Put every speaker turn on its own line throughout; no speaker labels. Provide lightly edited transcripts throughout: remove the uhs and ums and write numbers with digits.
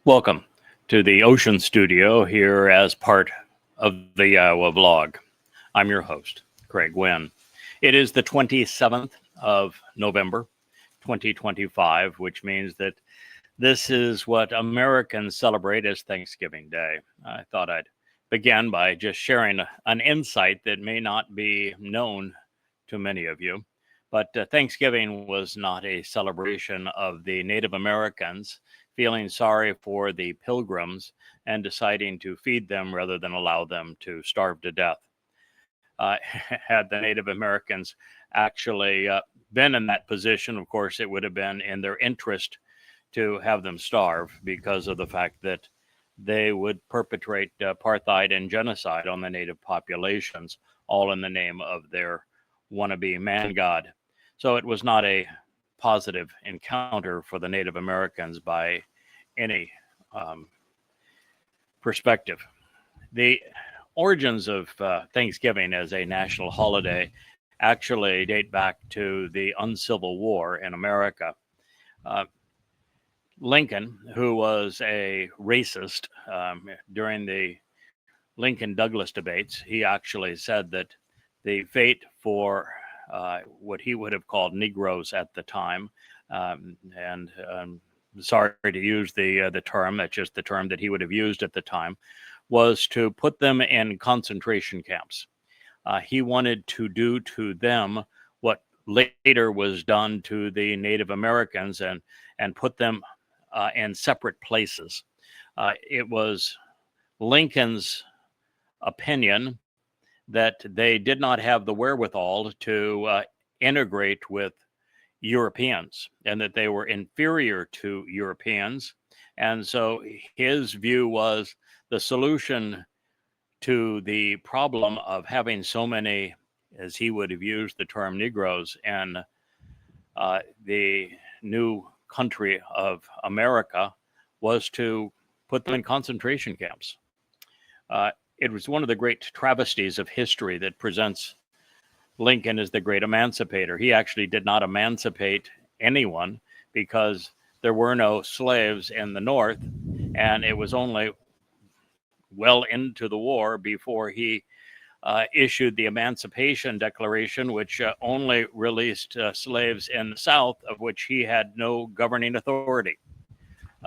Welcome to the Ocean Studio here as part of the YAHOWAH vlog. I'm your host, Craig Winn. It is the 27th of November, 2025, which means that this is what Americans celebrate as Thanksgiving Day. I thought I'd begin by just sharing an insight that may not be known to many of you. But Thanksgiving was not a celebration of the Native Americans feeling sorry for the pilgrims and deciding to feed them rather than allow them to starve to death. Had the Native Americans actually been in that position, of course, it would have been in their interest to have them starve because of the fact that they would perpetrate apartheid and genocide on the Native populations, all in the name of their wannabe man god. So it was not a positive encounter for the Native Americans by any perspective. The origins of Thanksgiving as a national holiday actually date back to the Uncivil War in America. Lincoln, who was a racist during the Lincoln-Douglas debates, he actually said that the fate for what he would have called Negroes at the time, and sorry to use the term, that's just the term that he would have used at the time, was to put them in concentration camps. He wanted to do to them what later was done to the Native Americans and put them in separate places. It was Lincoln's opinion that they did not have the wherewithal to integrate with Europeans and that they were inferior to Europeans. And so his view was the solution to the problem of having so many, as he would have used the term, Negroes in the new country of America was to put them in concentration camps. It was one of the great travesties of history that presents Lincoln as the great emancipator. He actually did not emancipate anyone because there were no slaves in the North, and it was only well into the war before he issued the Emancipation Declaration, which only released slaves in the South, of which he had no governing authority.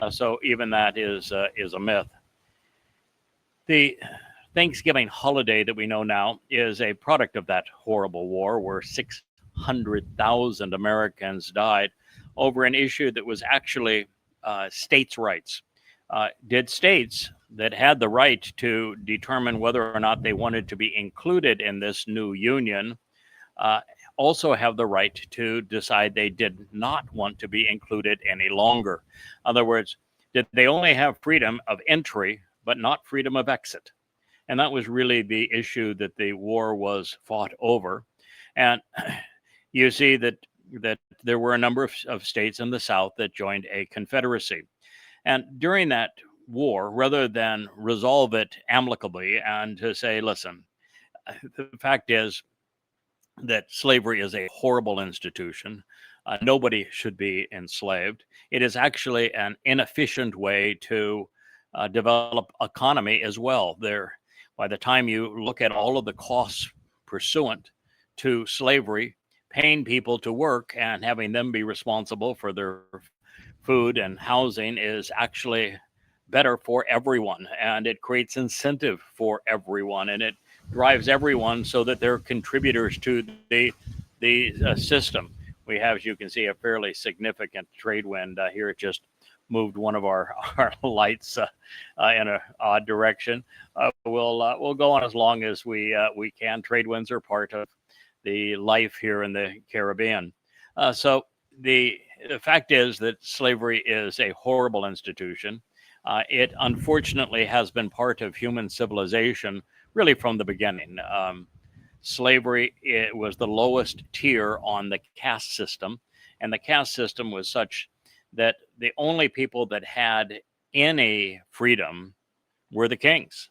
So even that is a myth. The Thanksgiving holiday that we know now is a product of that horrible war where 600,000 Americans died over an issue that was actually states' rights. Did states that had the right to determine whether or not they wanted to be included in this new union also have the right to decide they did not want to be included any longer? In other words, did they only have freedom of entry but not freedom of exit? And that was really the issue that the war was fought over. And you see that there were a number of states in the South that joined a confederacy. And during that war, rather than resolve it amicably and to say, listen, the fact is that slavery is a horrible institution. Nobody should be enslaved. It is actually an inefficient way to develop economy as well. By the time you look at all of the costs pursuant to slavery, paying people to work and having them be responsible for their food and housing is actually better for everyone, and it creates incentive for everyone, and it drives everyone so that they're contributors to the system. We have, as you can see, a fairly significant trade wind here. It just moved one of our lights in an odd direction. We'll go on as long as we can. Trade winds are part of the life here in the Caribbean. So the fact is that slavery is a horrible institution. It unfortunately has been part of human civilization really from the beginning. Slavery, it was the lowest tier on the caste system, and the caste system was such that the only people that had any freedom were the kings,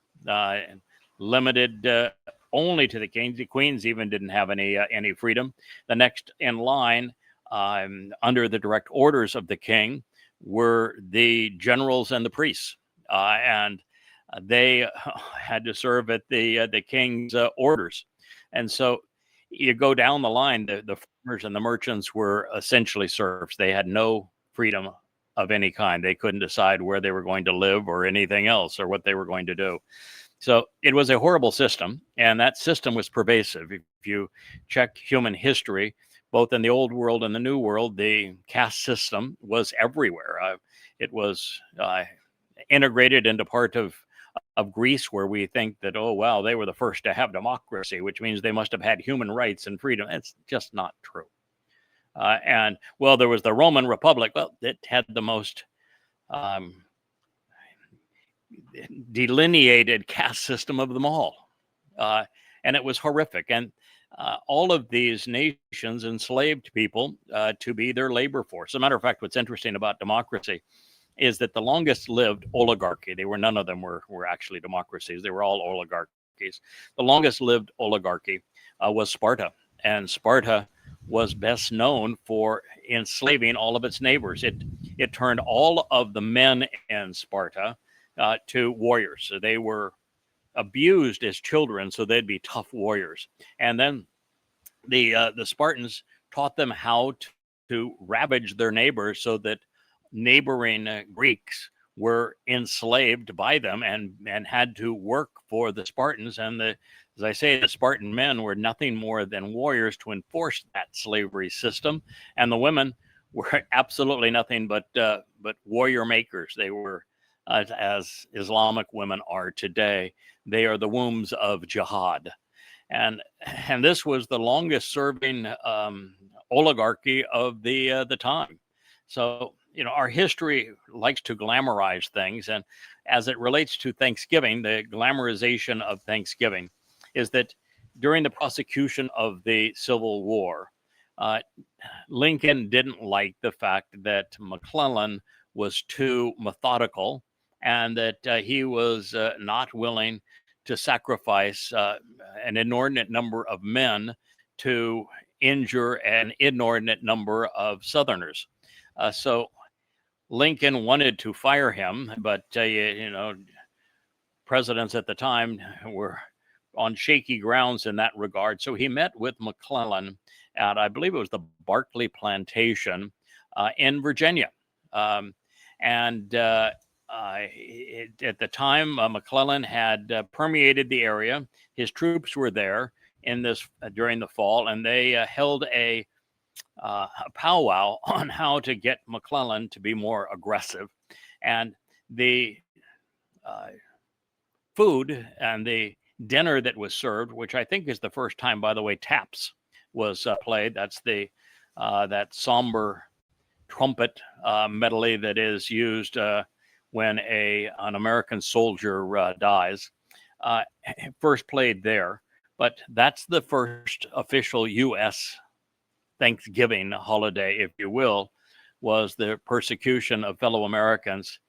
limited only to the kings. The queens even didn't have any freedom. The next in line, under the direct orders of the king, were the generals and the priests, and they had to serve at the king's orders. And so you go down the line, the farmers and the merchants were essentially serfs. They had no freedom of any kind. They couldn't decide where they were going to live or anything else or what they were going to do. So it was a horrible system, and that system was pervasive. If you check human history, both in the old world and the new world, the caste system was everywhere. It was integrated into part of Greece, where we think that, oh, wow, they were the first to have democracy, which means they must have had human rights and freedom. It's just not true. And, well, there was the Roman Republic. Well, it had the most delineated caste system of them all. And it was horrific. And all of these nations enslaved people to be their labor force. As a matter of fact, what's interesting about democracy is that the longest lived oligarchy, none of them were actually democracies, they were all oligarchies. The longest lived oligarchy was Sparta. And Sparta was best known for enslaving all of its neighbors. It turned all of the men in Sparta to warriors. So they were abused as children, so they'd be tough warriors. And then the Spartans taught them how to ravage their neighbors, so that neighboring Greeks were enslaved by them and had to work for the Spartans. And as I say, the Spartan men were nothing more than warriors to enforce that slavery system, and the women were absolutely nothing but warrior makers. They were, as Islamic women are today, they are the wombs of jihad. And this was the longest serving oligarchy of the time. So, our history likes to glamorize things. And as it relates to Thanksgiving, the glamorization of Thanksgiving is that during the prosecution of the Civil War, Lincoln didn't like the fact that McClellan was too methodical, and that he was not willing to sacrifice an inordinate number of men to injure an inordinate number of Southerners. So Lincoln wanted to fire him, but presidents at the time were on shaky grounds in that regard. So he met with McClellan at, I believe it was the Barclay Plantation in Virginia. At the time, McClellan had permeated the area. His troops were there during the fall, and they held a powwow on how to get McClellan to be more aggressive. And the food and the dinner that was served, which I think is the first time, by the way, taps was played. That's that somber trumpet medley that is used when an American soldier dies. First played there, but that's the first official U.S. Thanksgiving holiday, if you will, was the persecution of fellow Americans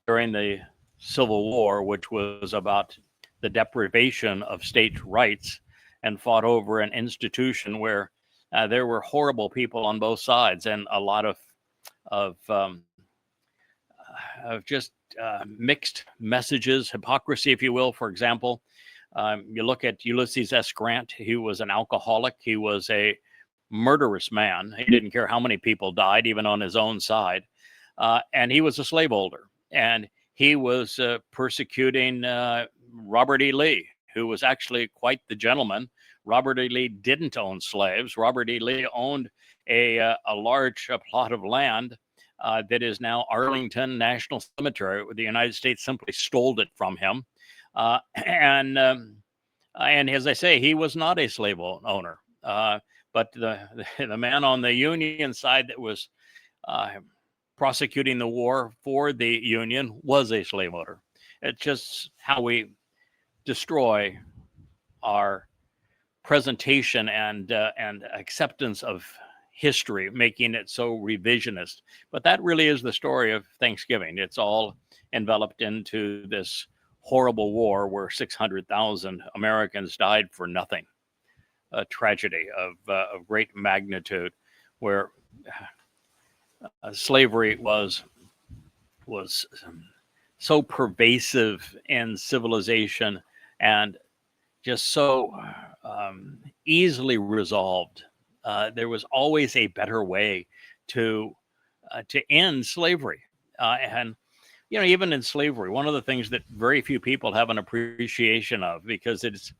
during the Civil War, which was about the deprivation of state rights, and fought over an institution where there were horrible people on both sides, and a lot of just mixed messages, hypocrisy, if you will. For example, you look at Ulysses S. Grant. He was an alcoholic. He was a murderous man. He didn't care how many people died, even on his own side. And he was a slaveholder. And he was persecuting Robert E. Lee, who was actually quite the gentleman. Robert E. Lee didn't own slaves. Robert E. Lee owned a large plot of land that is now Arlington National Cemetery. The United States simply stole it from him. And as I say, he was not a slave owner. But the man on the Union side that was prosecuting the war for the Union was a slave owner. It's just how we destroy our presentation and acceptance of history, making it so revisionist. But that really is the story of Thanksgiving. It's all enveloped into this horrible war where 600,000 Americans died for nothing. A tragedy of great magnitude, where slavery was was so pervasive in civilization and just so easily resolved. There was always a better way to end slavery. And even in slavery, one of the things that very few people have an appreciation of, because it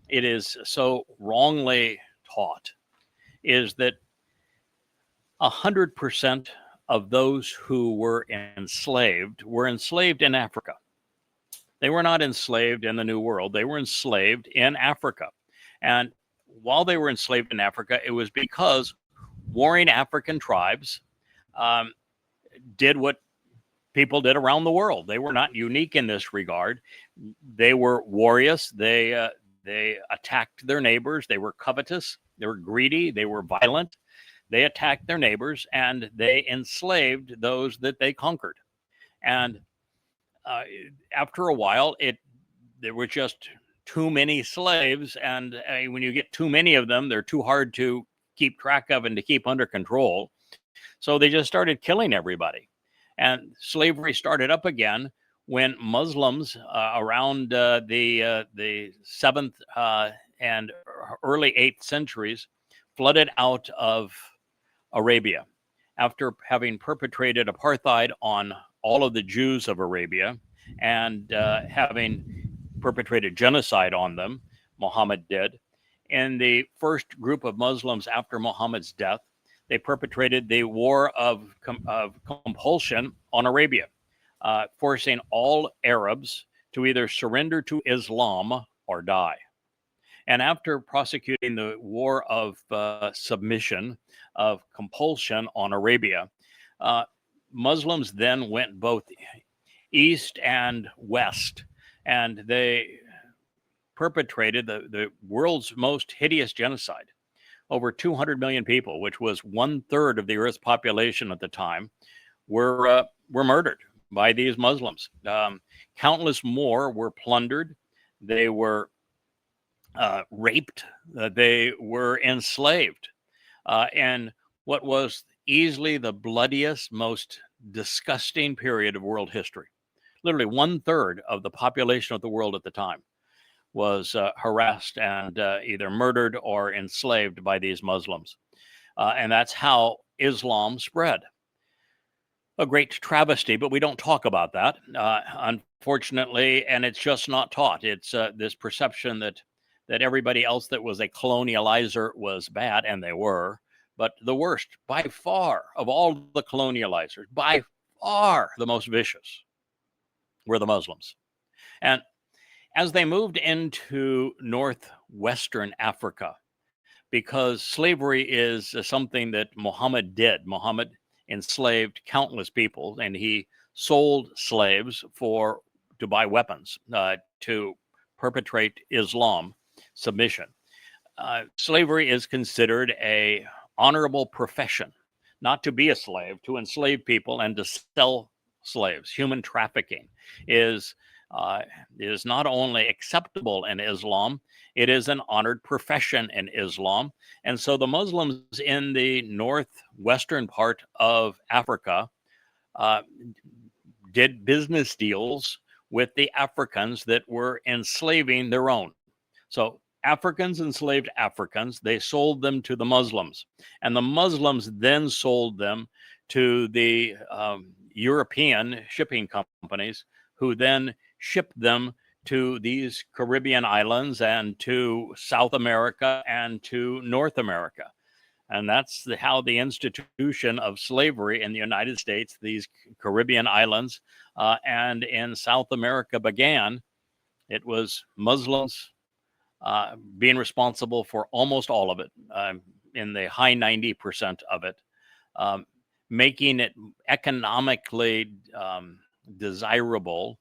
is so wrongly taught, is that 100% of those who were enslaved in Africa. They were not enslaved in the New World. They were enslaved in Africa. And while they were enslaved in Africa, it was because warring African tribes did what people did around the world. They were not unique in this regard. They were warriors. They attacked their neighbors. They were covetous. They were greedy. They were violent. They attacked their neighbors, and they enslaved those that they conquered. And after a while, there were just too many slaves, and when you get too many of them, they're too hard to keep track of and to keep under control. So they just started killing everybody. And slavery started up again when Muslims around the 7th and early 8th centuries flooded out of Arabia after having perpetrated apartheid on all of the Jews of Arabia and having perpetrated genocide on them. Muhammad did. In the first group of Muslims after Muhammad's death, they perpetrated the war of compulsion on Arabia, forcing all Arabs to either surrender to Islam or die. And after prosecuting the war of submission, of compulsion on Arabia, Muslims then went both east and west, and they perpetrated the world's most hideous genocide. Over 200 million people, which was 1/3 of the Earth's population at the time, were murdered by these Muslims. Countless more were plundered. They were raped. They were enslaved. And what was easily the bloodiest, most disgusting period of world history. Literally 1/3 of the population of the world at the time was harassed and either murdered or enslaved by these Muslims. And that's how Islam spread. A great travesty, but we don't talk about that, unfortunately, and it's just not taught. It's this perception that everybody else that was a colonializer was bad, and they were, but the worst, by far, of all the colonializers, by far the most vicious, were the Muslims. And as they moved into northwestern Africa, because slavery is something that Muhammad did. Muhammad enslaved countless people, and he sold slaves to buy weapons to perpetrate Islam submission. Slavery is considered a honorable profession, not to be a slave, to enslave people and to sell slaves. Human trafficking is not only acceptable in Islam, it is an honored profession in Islam. And so the Muslims in the northwestern part of Africa did business deals with the Africans that were enslaving their own. So Africans enslaved Africans, they sold them to the Muslims, and the Muslims then sold them to the European shipping companies, who then shipped them to these Caribbean islands and to South America and to North America. And that's how the institution of slavery in the United States, these Caribbean islands, and in South America began. It was Muslims being responsible for almost all of it, in the high 90% of it, making it economically desirable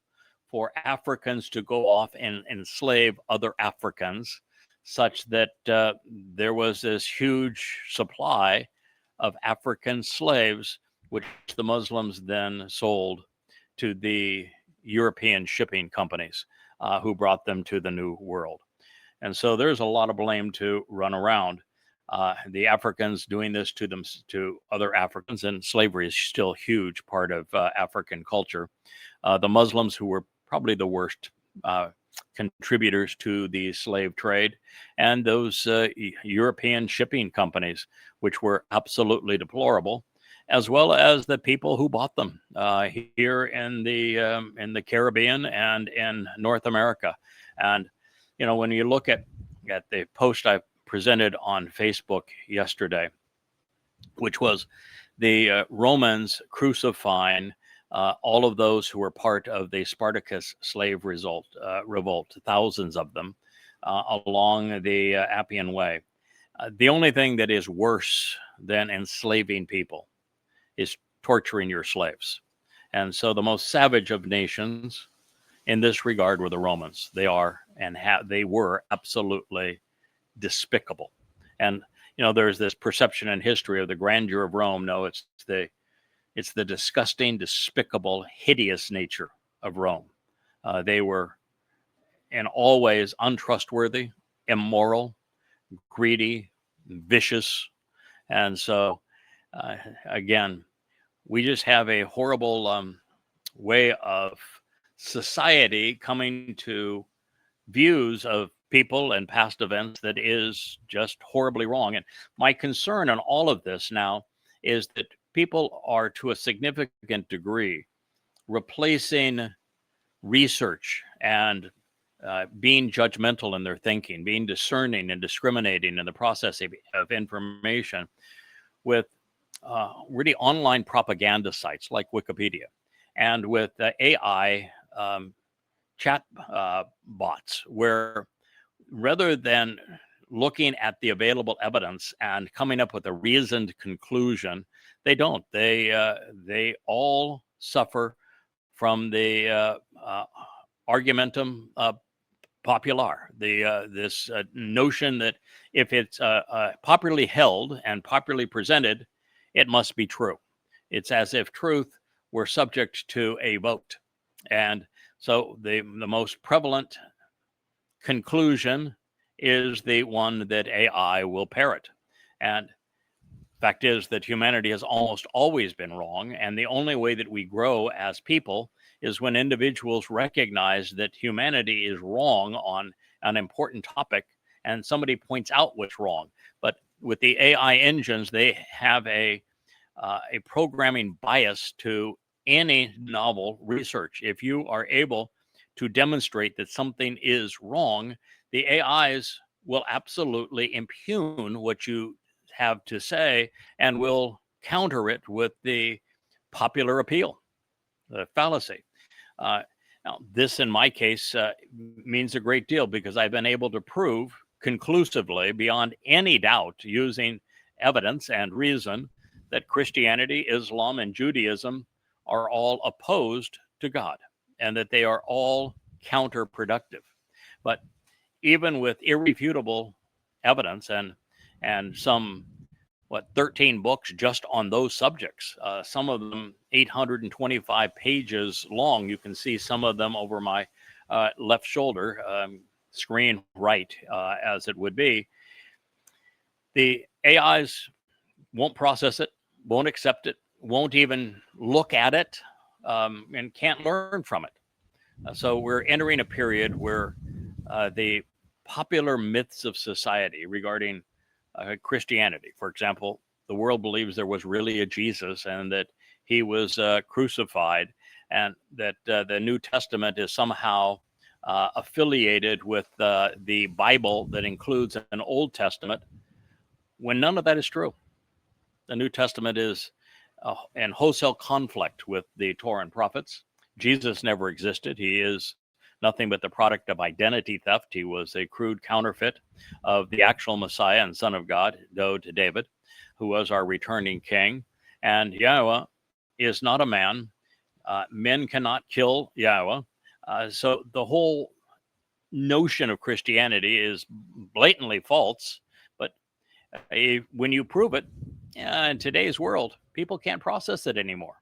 for Africans to go off and enslave other Africans, such that there was this huge supply of African slaves, which the Muslims then sold to the European shipping companies, who brought them to the New World. And so there's a lot of blame to run around. the Africans doing this to other Africans, and slavery is still a huge part of African culture. The Muslims, who were probably the worst contributors to the slave trade, and those European shipping companies, which were absolutely deplorable, as well as the people who bought them here in the Caribbean and in North America. And when you look at the post I presented on Facebook yesterday, which was the Romans crucifying all of those who were part of the Spartacus slave revolt, thousands of them, along the Appian Way. The only thing that is worse than enslaving people is torturing your slaves. And so the most savage of nations in this regard were the Romans. They were absolutely despicable. And there's this perception in history of the grandeur of Rome. No, it's the disgusting, despicable, hideous nature of Rome. They were in all ways untrustworthy, immoral, greedy, vicious. And so, again, we just have a horrible way of society coming to views of people and past events that is just horribly wrong. And my concern on all of this now is that people are, to a significant degree, replacing research and being judgmental in their thinking, being discerning and discriminating in the processing of information with really online propaganda sites like Wikipedia, and with AI chat bots, where rather than looking at the available evidence and coming up with a reasoned conclusion, they don't. They all suffer from the argumentum popular, this notion that if it's popularly held and popularly presented, it must be true. It's as if truth were subject to a vote. And so the most prevalent conclusion is the one that AI will parrot. And fact is that humanity has almost always been wrong, and the only way that we grow as people is when individuals recognize that humanity is wrong on an important topic and somebody points out what's wrong. But with the AI engines, they have a programming bias to any novel research. If you are able to demonstrate that something is wrong, the AIs will absolutely impugn what you have to say and will counter it with the popular appeal, the fallacy. Now, this in my case means a great deal, because I've been able to prove conclusively, beyond any doubt, using evidence and reason, that Christianity, Islam, and Judaism are all opposed to God, and that they are all counterproductive. But even with irrefutable evidence and some 13 books just on those subjects, some of them 825 pages long. You can see some of them over my left shoulder, screen right, as it would be. The AIs won't process it, won't accept it, won't even look at it, and can't learn from it. So we're entering a period where the popular myths of society regarding Christianity, for example, the world believes there was really a Jesus and that he was crucified, and that the New Testament is somehow affiliated with the Bible that includes an Old Testament, when none of that is true. The New Testament is in wholesale conflict with the Torah and prophets. Jesus never existed. He is nothing but the product of identity theft. He was a crude counterfeit of the actual Messiah and Son of God, Dowd to David, who was our returning king. And YAHOWAH is not a man. Men cannot kill YAHOWAH. So the whole notion of Christianity is blatantly false. But when you prove it, in today's world, people can't process it anymore.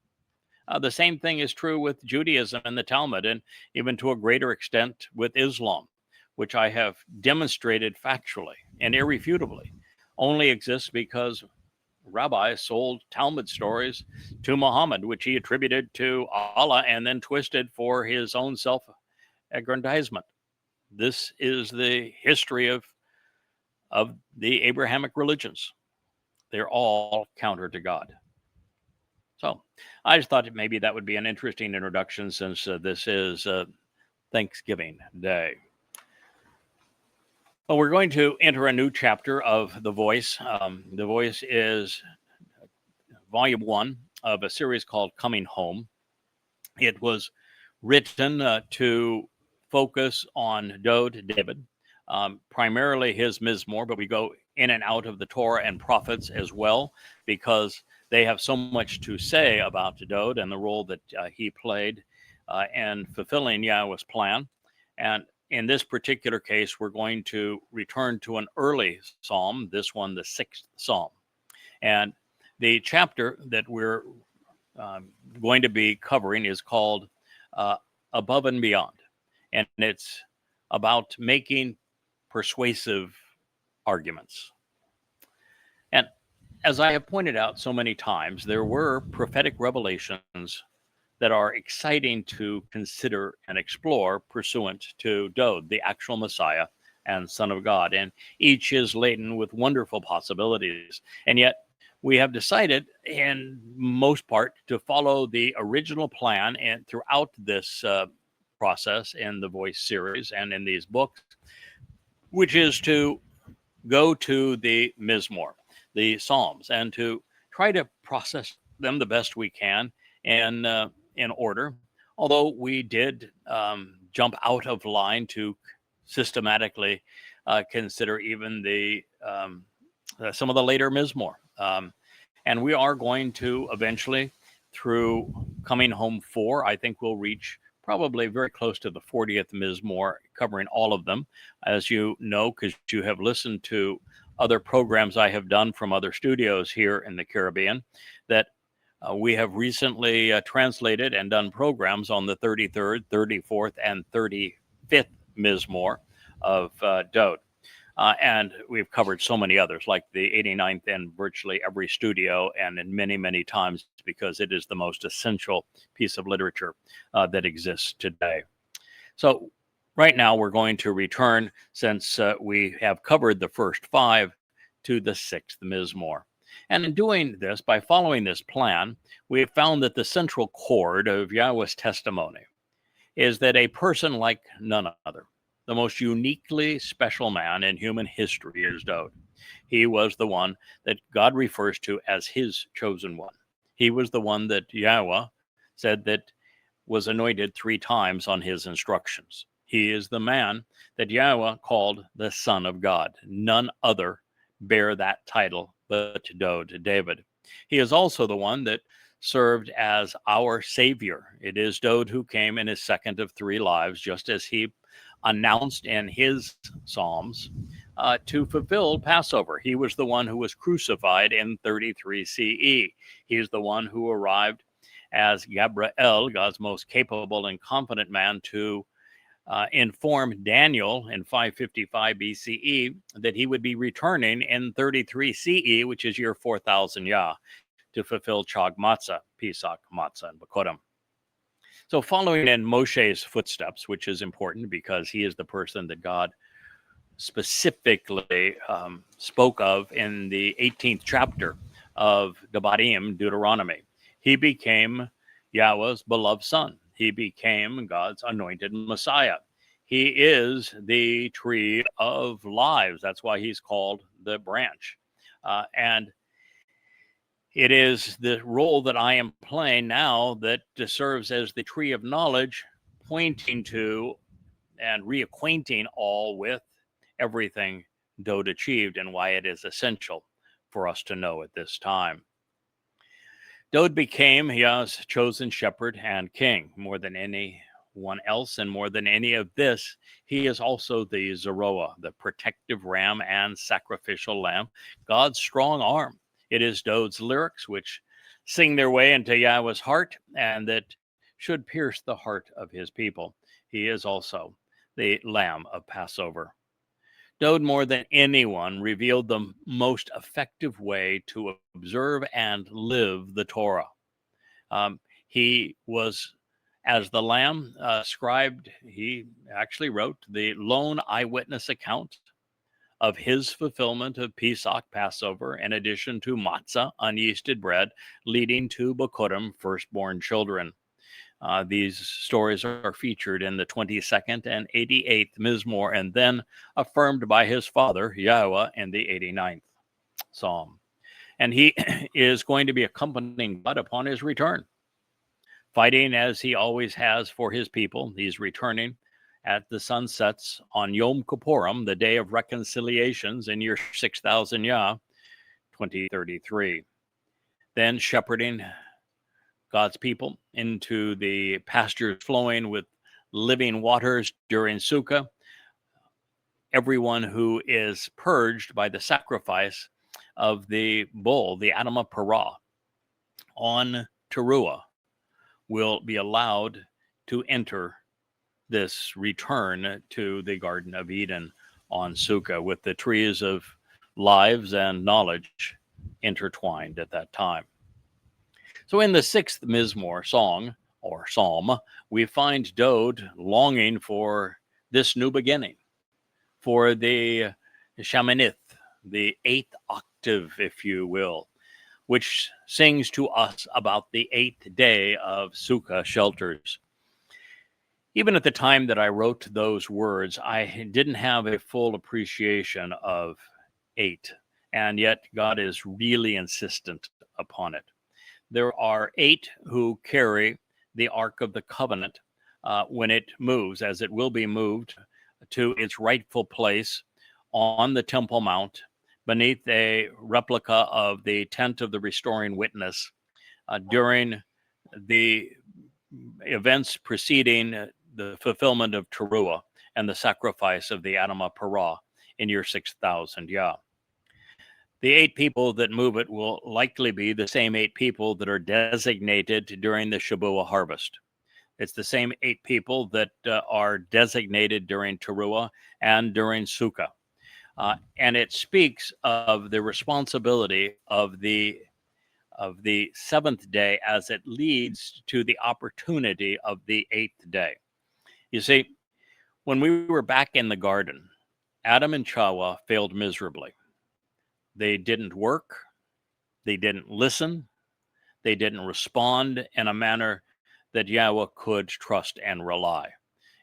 The same thing is true with Judaism and the Talmud, and even to a greater extent with Islam, which I have demonstrated factually and irrefutably. only exists because rabbis sold Talmud stories to Muhammad, which he attributed to Allah and then twisted for his own self-aggrandizement. This is the history of the Abrahamic religions. They're all counter to God. So I just thought maybe that would be an interesting introduction, since this is Thanksgiving Day. Well, we're going to enter a new chapter of The Voice. The Voice is volume 1 of a series called Coming Home. It was written to focus on Dowd, David, primarily his Mizmor, but we go in and out of the Torah and prophets as well, because they have so much to say about Dowd and the role that he played in fulfilling Yahweh's plan. And in this particular case, we're going to return to an early psalm, this one, the 6th psalm. And the chapter that we're going to be covering is called Above and Beyond. And it's about making persuasive arguments. And as I have pointed out so many times, there were prophetic revelations that are exciting to consider and explore pursuant to Dowd, the actual Messiah and Son of God. And each is laden with wonderful possibilities. And yet we have decided, in most part, to follow the original plan and throughout this process in the Voice series and in these books, which is to go to the Mizmor, the Psalms, and to try to process them the best we can in order. Although we did jump out of line to systematically consider even the some of the later Mizmor. And we are going to eventually, through Coming Home 4, I think we'll reach probably very close to the 40th Mizmor, covering all of them. As you know, because you have listened to other programs I have done from other studios here in the Caribbean, that we have recently translated and done programs on the 33rd, 34th, and 35th Mizmor of Dowd. And we've covered so many others, like the 89th in virtually every studio and in many, many times, because it is the most essential piece of literature that exists today. So right now we're going to return, since we have covered the first 5, to the 6th Mizmor. And in doing this, by following this plan, we have found that the central chord of Yahweh's testimony is that a person like none other, the most uniquely special man in human history, is Dowd. He was the one that God refers to as his chosen one. He was the one that Yahweh said that was anointed 3 times on his instructions. He is the man that Yahweh called the Son of God. None other bear that title but Dowd, David. He is also the one that served as our Savior. It is Dowd who came in his second of 3 lives, just as he announced in his Psalms, to fulfill Passover. He was the one who was crucified in 33 CE. He is the one who arrived as Gabriel, God's most capable and confident man, to inform Daniel in 555 BCE that he would be returning in 33 CE, which is year 4000 Yah, to fulfill Chag Matzah, PesachMatsahBikuwrym. So following in Moshe's footsteps, which is important because he is the person that God specifically spoke of in the 18th chapter of Devarim, Deuteronomy. He became Yahweh's beloved son. He became God's anointed Messiah. He is the tree of lives. That's why he's called the branch. And it is the role that I am playing now that serves as the tree of knowledge, pointing to and reacquainting all with everything Dowd achieved and why it is essential for us to know at this time. Dowd became Yah's chosen shepherd and king. More than anyone else and more than any of this, he is also the Zeroah, the protective ram and sacrificial lamb, God's strong arm. It is Dowd's lyrics which sing their way into Yahweh's heart and that should pierce the heart of his people. He is also the Lamb of Passover. Dowd, more than anyone, revealed the most effective way to observe and live the Torah. He was, as the Lamb scribed, he actually wrote the lone eyewitness account of his fulfillment of Pesach, Passover, in addition to matzah, unyeasted bread, leading to Bikuwrym, firstborn children. These stories are featured in the 22nd and 88th Mizmor, and then affirmed by his father, YAHOWAH, in the 89th Psalm. And he is going to be accompanying God upon his return, fighting as he always has for his people. He's returning at the sunsets on Yom Kippurim, the day of reconciliations in year 6000 Yah, 2033. Then shepherding God's people into the pastures flowing with living waters during Sukkah. Everyone who is purged by the sacrifice of the bull, the Adamah Parah, on Teruah, will be allowed to enter this return to the Garden of Eden on Sukkah, with the trees of lives and knowledge intertwined at that time. So in the 6th Mizmor song, or psalm, we find Dowd longing for this new beginning, for the Shamanith, the 8th octave, if you will, which sings to us about the 8th day of Sukkah shelters. Even at the time that I wrote those words, I didn't have a full appreciation of 8, and yet God is really insistent upon it. There are 8 who carry the Ark of the Covenant when it moves, as it will be moved to its rightful place on the Temple Mount, beneath a replica of the tent of the restoring witness during the events preceding the fulfillment of Teruah and the sacrifice of the Adamah Parah in year 6000 Yah. The 8 people that move it will likely be the same 8 people that are designated during the Shabuah harvest. It's the same 8 people that are designated during Teruah and during Sukkah. And it speaks of the responsibility of the 7th day as it leads to the opportunity of the 8th day. You see, when we were back in the garden, Adam and Chawah failed miserably. They didn't work, they didn't listen, they didn't respond in a manner that Yahweh could trust and rely.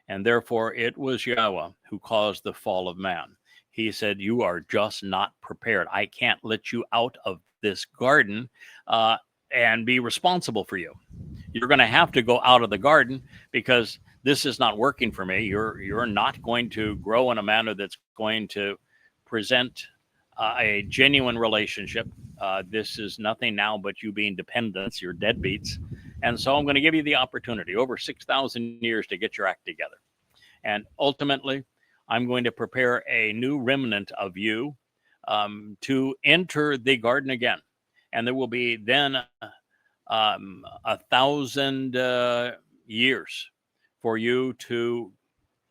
And therefore, it was Yahweh who caused the fall of man. He said, "You are just not prepared. I can't let you out of this garden and be responsible for you. You're going to have to go out of the garden because this is not working for me. You're not going to grow in a manner that's going to present a genuine relationship. This is nothing now but you being dependents. You're deadbeats. And so I'm going to give you the opportunity over 6,000 years to get your act together. And ultimately, I'm going to prepare a new remnant of you to enter the garden again. And there will be then 1,000 years for you to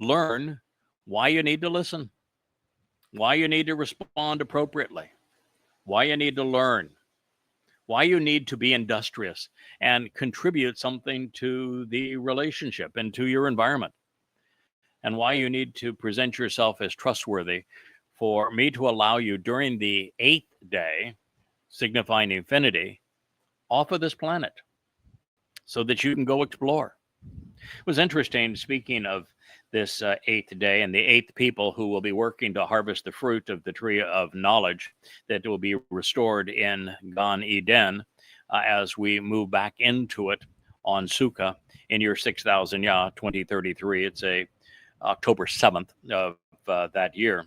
learn why you need to listen, why you need to respond appropriately, why you need to learn, why you need to be industrious and contribute something to the relationship and to your environment, and why you need to present yourself as trustworthy for me to allow you during the 8th day, signifying infinity, off of this planet so that you can go explore. It was interesting, speaking of this 8th day and the 8th people who will be working to harvest the fruit of the tree of knowledge that will be restored in Gan Eden as we move back into it on Sukkah in year 6000 Yah, 2033. It's October 7th of that year.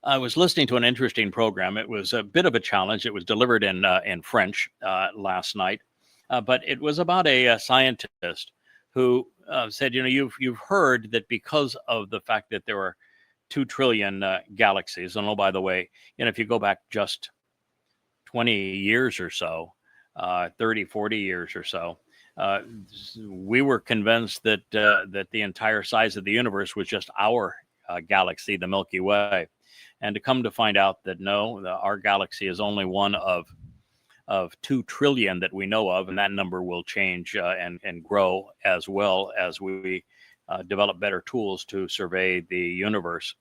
I was listening to an interesting program. It was a bit of a challenge. It was delivered in French last night, but it was about a scientist who said, you've heard that because of the fact that there are 2 trillion galaxies, and oh, by the way, if you go back just 20 years or so, 30, 40 years or so, we were convinced that the entire size of the universe was just our galaxy, the Milky Way. And to come to find out that no, our galaxy is only one of 2 trillion that we know of, and that number will change and grow as well as we develop better tools to survey the universe.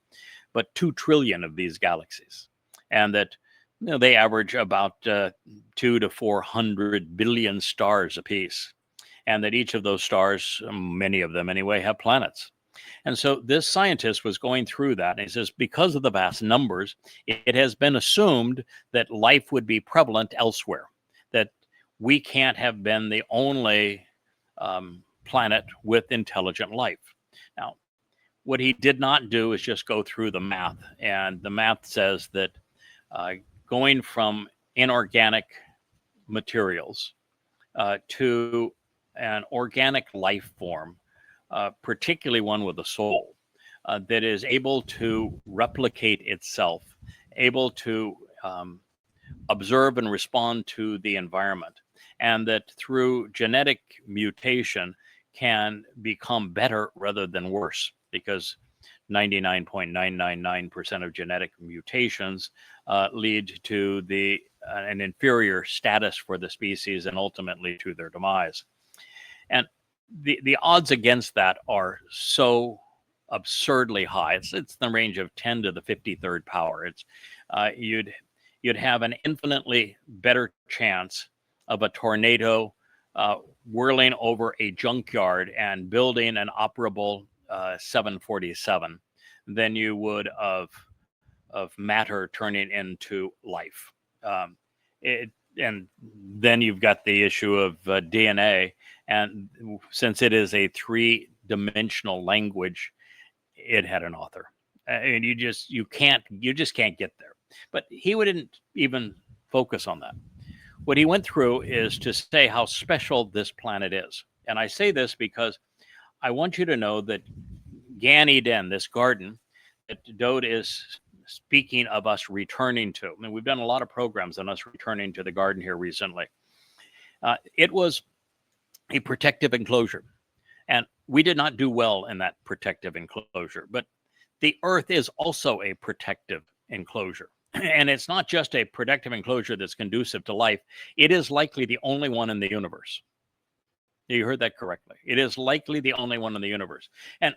But 2 trillion of these galaxies, and that they average about 2 to 400 billion stars apiece, and that each of those stars, many of them anyway, have planets. And so this scientist was going through that, and he says, because of the vast numbers, it has been assumed that life would be prevalent elsewhere, that we can't have been the only planet with intelligent life. Now, what he did not do is just go through the math, and the math says that going from inorganic materials to an organic life form, particularly one with a soul, that is able to replicate itself, able to observe and respond to the environment, and that through genetic mutation can become better rather than worse, because 99.999% of genetic mutations lead to an inferior status for the species and ultimately to their demise. And the odds against that are so absurdly high. It's in the range of 10 to the 53rd power. It's you'd have an infinitely better chance of a tornado whirling over a junkyard and building an operable 747 than you would of matter turning into life. And then you've got the issue of DNA, and since it is a 3-dimensional language, it had an author, and you just can't get there. But he wouldn't even focus on that. What he went through is to say how special this planet is, and I say this because I want you to know that Gan Eden, this garden that Dowd is speaking of us returning to. I mean, we've done a lot of programs on us returning to the garden here recently. It was a protective enclosure, and we did not do well in that protective enclosure. But the Earth is also a protective enclosure, and it's not just a protective enclosure that's conducive to life. It is likely the only one in the universe. You heard that correctly. It is likely the only one in the universe. And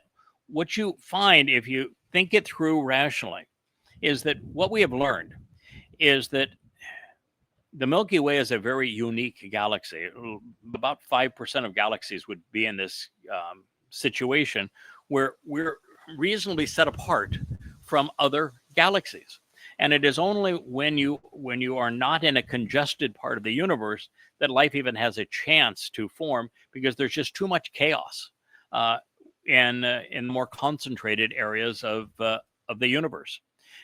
what you find, if you think it through rationally, is that what we have learned is that the Milky Way is a very unique galaxy. About 5% of galaxies would be in this situation where we're reasonably set apart from other galaxies. And it is only when you are not in a congested part of the universe that life even has a chance to form, because there's just too much chaos in more concentrated areas of the universe.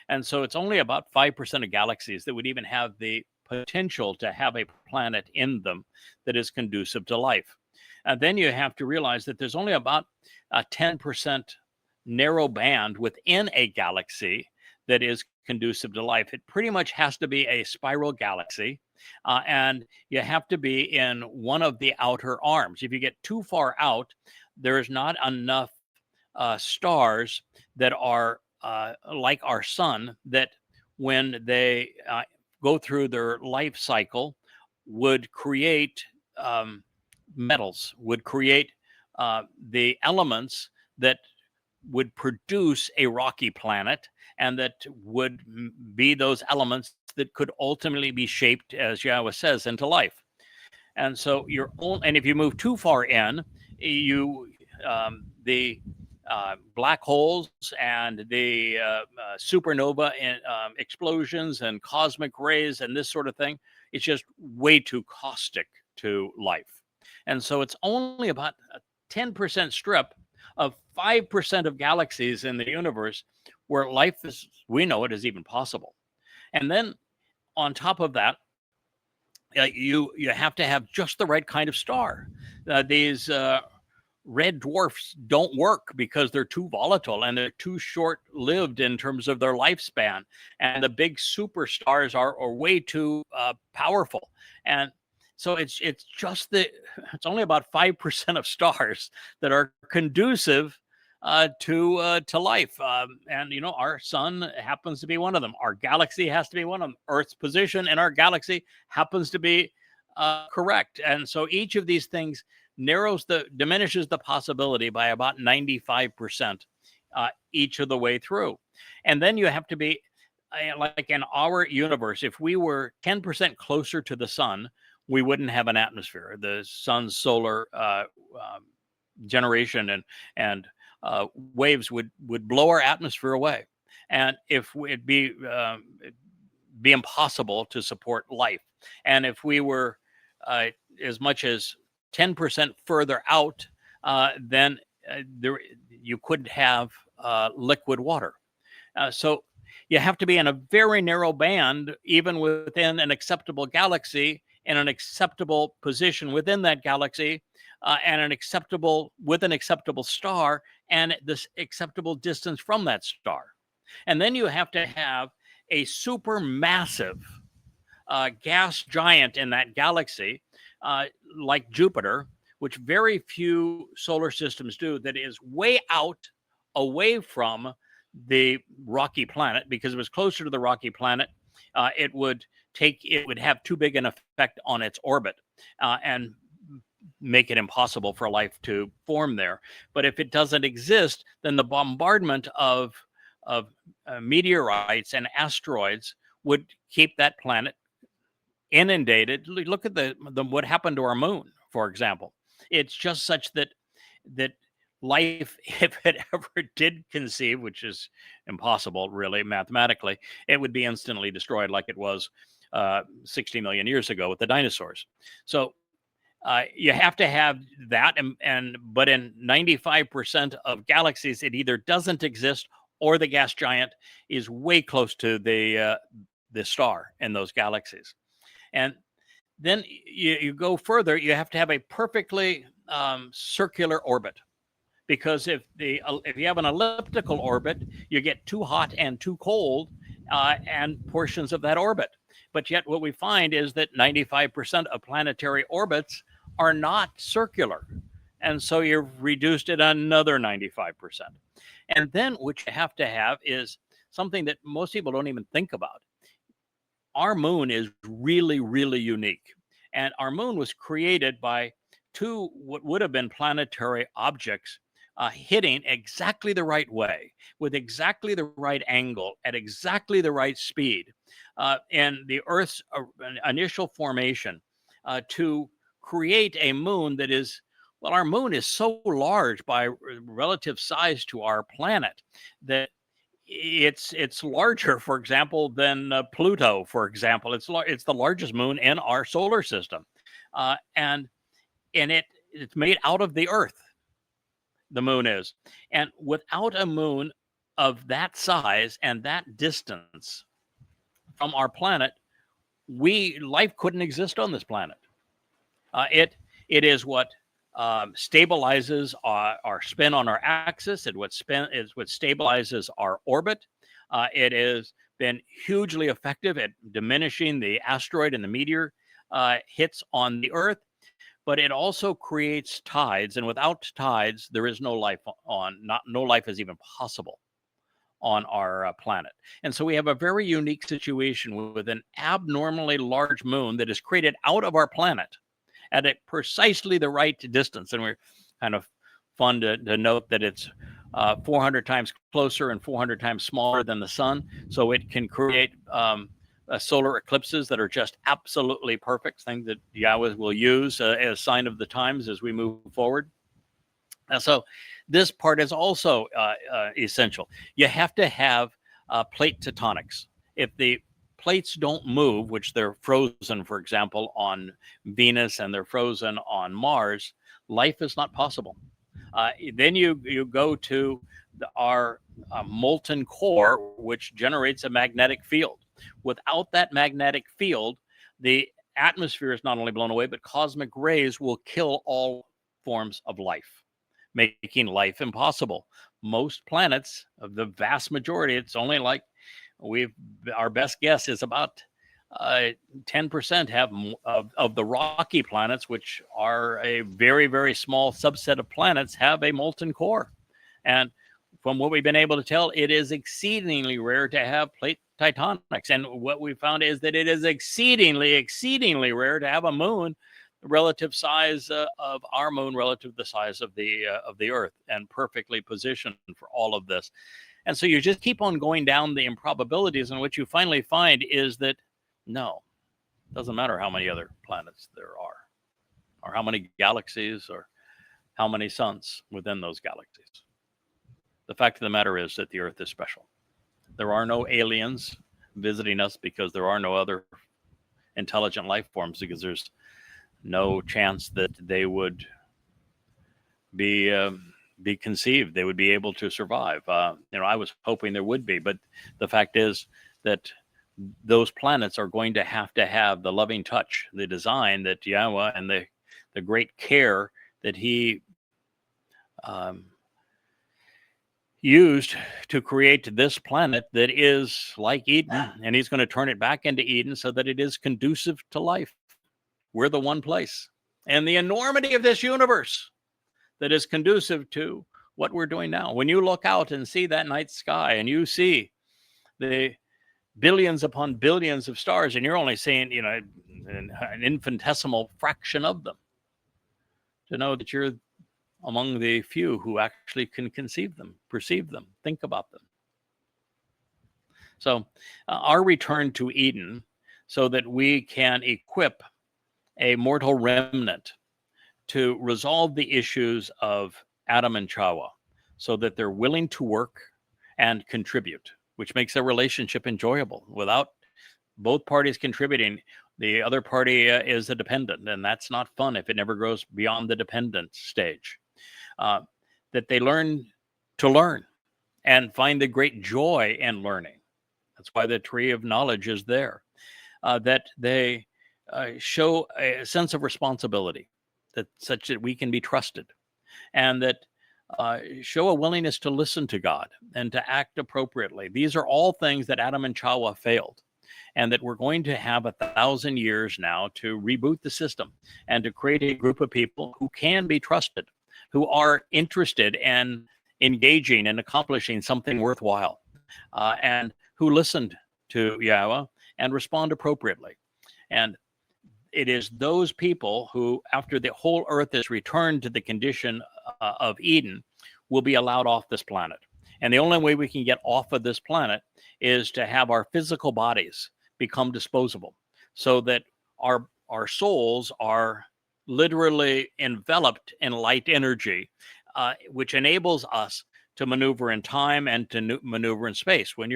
And so it's only about 5% of galaxies that would even have the potential to have a planet in them that is conducive to life. And then you have to realize that there's only about a 10% narrow band within a galaxy that is conducive to life. It pretty much has to be a spiral galaxy, and you have to be in one of the outer arms. If you get too far out, there is not enough stars that are like our sun, that when they go through their life cycle would create metals, would create the elements that would produce a rocky planet, and that would be those elements that could ultimately be shaped, as YAHOWAH says, into life. And so and if you move too far in, the black holes and the supernova explosions and cosmic rays and this sort of thing, it's just way too caustic to life. And so it's only about a 10% strip of 5% of galaxies in the universe where life, as we know it, is even possible. And then on top of that, you have to have just the right kind of star. These red dwarfs don't work because they're too volatile and they're too short-lived in terms of their lifespan. And the big superstars are way too powerful. And so it's only about 5% of stars that are conducive to life. And you know, our sun happens to be one of them. Our galaxy has to be one of them. Earth's position in our galaxy happens to be correct. And so each of these things diminishes the possibility by about 95% each of the way through. And then you have to be like in our universe, if we were 10% closer to the sun, we wouldn't have an atmosphere. The sun's solar generation and waves would blow our atmosphere away, and it'd be impossible to support life. And if we were as much as 10% further out, then you couldn't have liquid water. So you have to be in a very narrow band, even within an acceptable galaxy, in an acceptable position within that galaxy, and an acceptable star, and this acceptable distance from that star. And then you have to have a super massive gas giant in that galaxy, like Jupiter, which very few solar systems do, that is way out away from the rocky planet, because if it was closer to the rocky planet, it would have too big an effect on its orbit and make it impossible for life to form there. But if it doesn't exist, then the bombardment of meteorites and asteroids would keep that planet inundated. Look at what happened to our moon, for example. It's just such that life, if it ever did conceive, which is impossible really mathematically, it would be instantly destroyed, like it was 60 million years ago with the dinosaurs. So you have to have that, but in 95% of galaxies, it either doesn't exist, or the gas giant is way close to the star in those galaxies. And then you go further, you have to have a perfectly circular orbit, because if you have an elliptical orbit, you get too hot and too cold and portions of that orbit. But yet what we find is that 95% of planetary orbits are not circular. And so you've reduced it another 95%. And then what you have to have is something that most people don't even think about. Our moon is really, really unique. And our moon was created by two what would have been planetary objects hitting exactly the right way, with exactly the right angle, at exactly the right speed, and the Earth's initial formation to create a moon that is, well, our moon is so large by relative size to our planet that it's larger, for example, than Pluto, for example. It's the largest moon in our solar system, and it's made out of the Earth. The moon is, and without a moon of that size and that distance from our planet, life couldn't exist on this planet. It is what stabilizes our spin on our axis, and what stabilizes our orbit. It has been hugely effective at diminishing the asteroid and the meteor hits on the Earth. But it also creates tides, and without tides, there is no life no life is even possible on our planet. And so we have a very unique situation with an abnormally large moon that is created out of our planet at precisely the right distance. And we're kind of fun to note that it's 400 times closer and 400 times smaller than the sun. So it can create solar eclipses that are just absolutely perfect, thing that Yahweh will use as sign of the times as we move forward. And so this part is also essential. You have to have plate tectonics. If the plates don't move, which they're frozen, for example, on Venus, and they're frozen on Mars, life is not possible. Then you go to our molten core, which generates a magnetic field. Without that magnetic field, the atmosphere is not only blown away, but cosmic rays will kill all forms of life, making life impossible. Most planets, of the vast majority, it's only like our best guess is about 10% have of the rocky planets, which are a very, very small subset of planets, have a molten core. And from what we've been able to tell, it is exceedingly rare to have plate tectonics. And what we found is that it is exceedingly, exceedingly rare to have a moon relative size of our moon relative to the size of the Earth, and perfectly positioned for all of this. And so you just keep on going down the improbabilities, and what you finally find is that no, it doesn't matter how many other planets there are, or how many galaxies, or how many suns within those galaxies. The fact of the matter is that the Earth is special. There are no aliens visiting us because there are no other intelligent life forms, because there's no chance that they would be conceived. They would be able to survive. I was hoping there would be, but the fact is that those planets are going to have the loving touch, the design that YAHOWAH, and the great care that he used to create this planet that is like Eden, and he's going to turn it back into Eden so that it is conducive to life. We're the one place, and the enormity of this universe that is conducive to what we're doing now. When you look out and see that night sky, and you see the billions upon billions of stars, and you're only seeing, an infinitesimal fraction of them, to know that you're among the few who actually can conceive them, perceive them, think about them. So our return to Eden, so that we can equip a mortal remnant to resolve the issues of Adam and Chawah, so that they're willing to work and contribute, which makes their relationship enjoyable. Without both parties contributing, the other party is a dependent, and that's not fun if it never goes beyond the dependent stage. That they learn to learn and find the great joy in learning. That's why the tree of knowledge is there. That they show a sense of responsibility, that such that we can be trusted, and that show a willingness to listen to God and to act appropriately. These are all things that Adam and Chawah failed, and that we're going to have 1,000 years now to reboot the system and to create a group of people who can be trusted, who are interested in engaging and accomplishing something worthwhile, and who listened to YAHOWAH and respond appropriately. And it is those people who, after the whole earth is returned to the condition of Eden, will be allowed off this planet. And the only way we can get off of this planet is to have our physical bodies become disposable, so that our souls are literally enveloped in light energy, which enables us to maneuver in time and to maneuver in space. When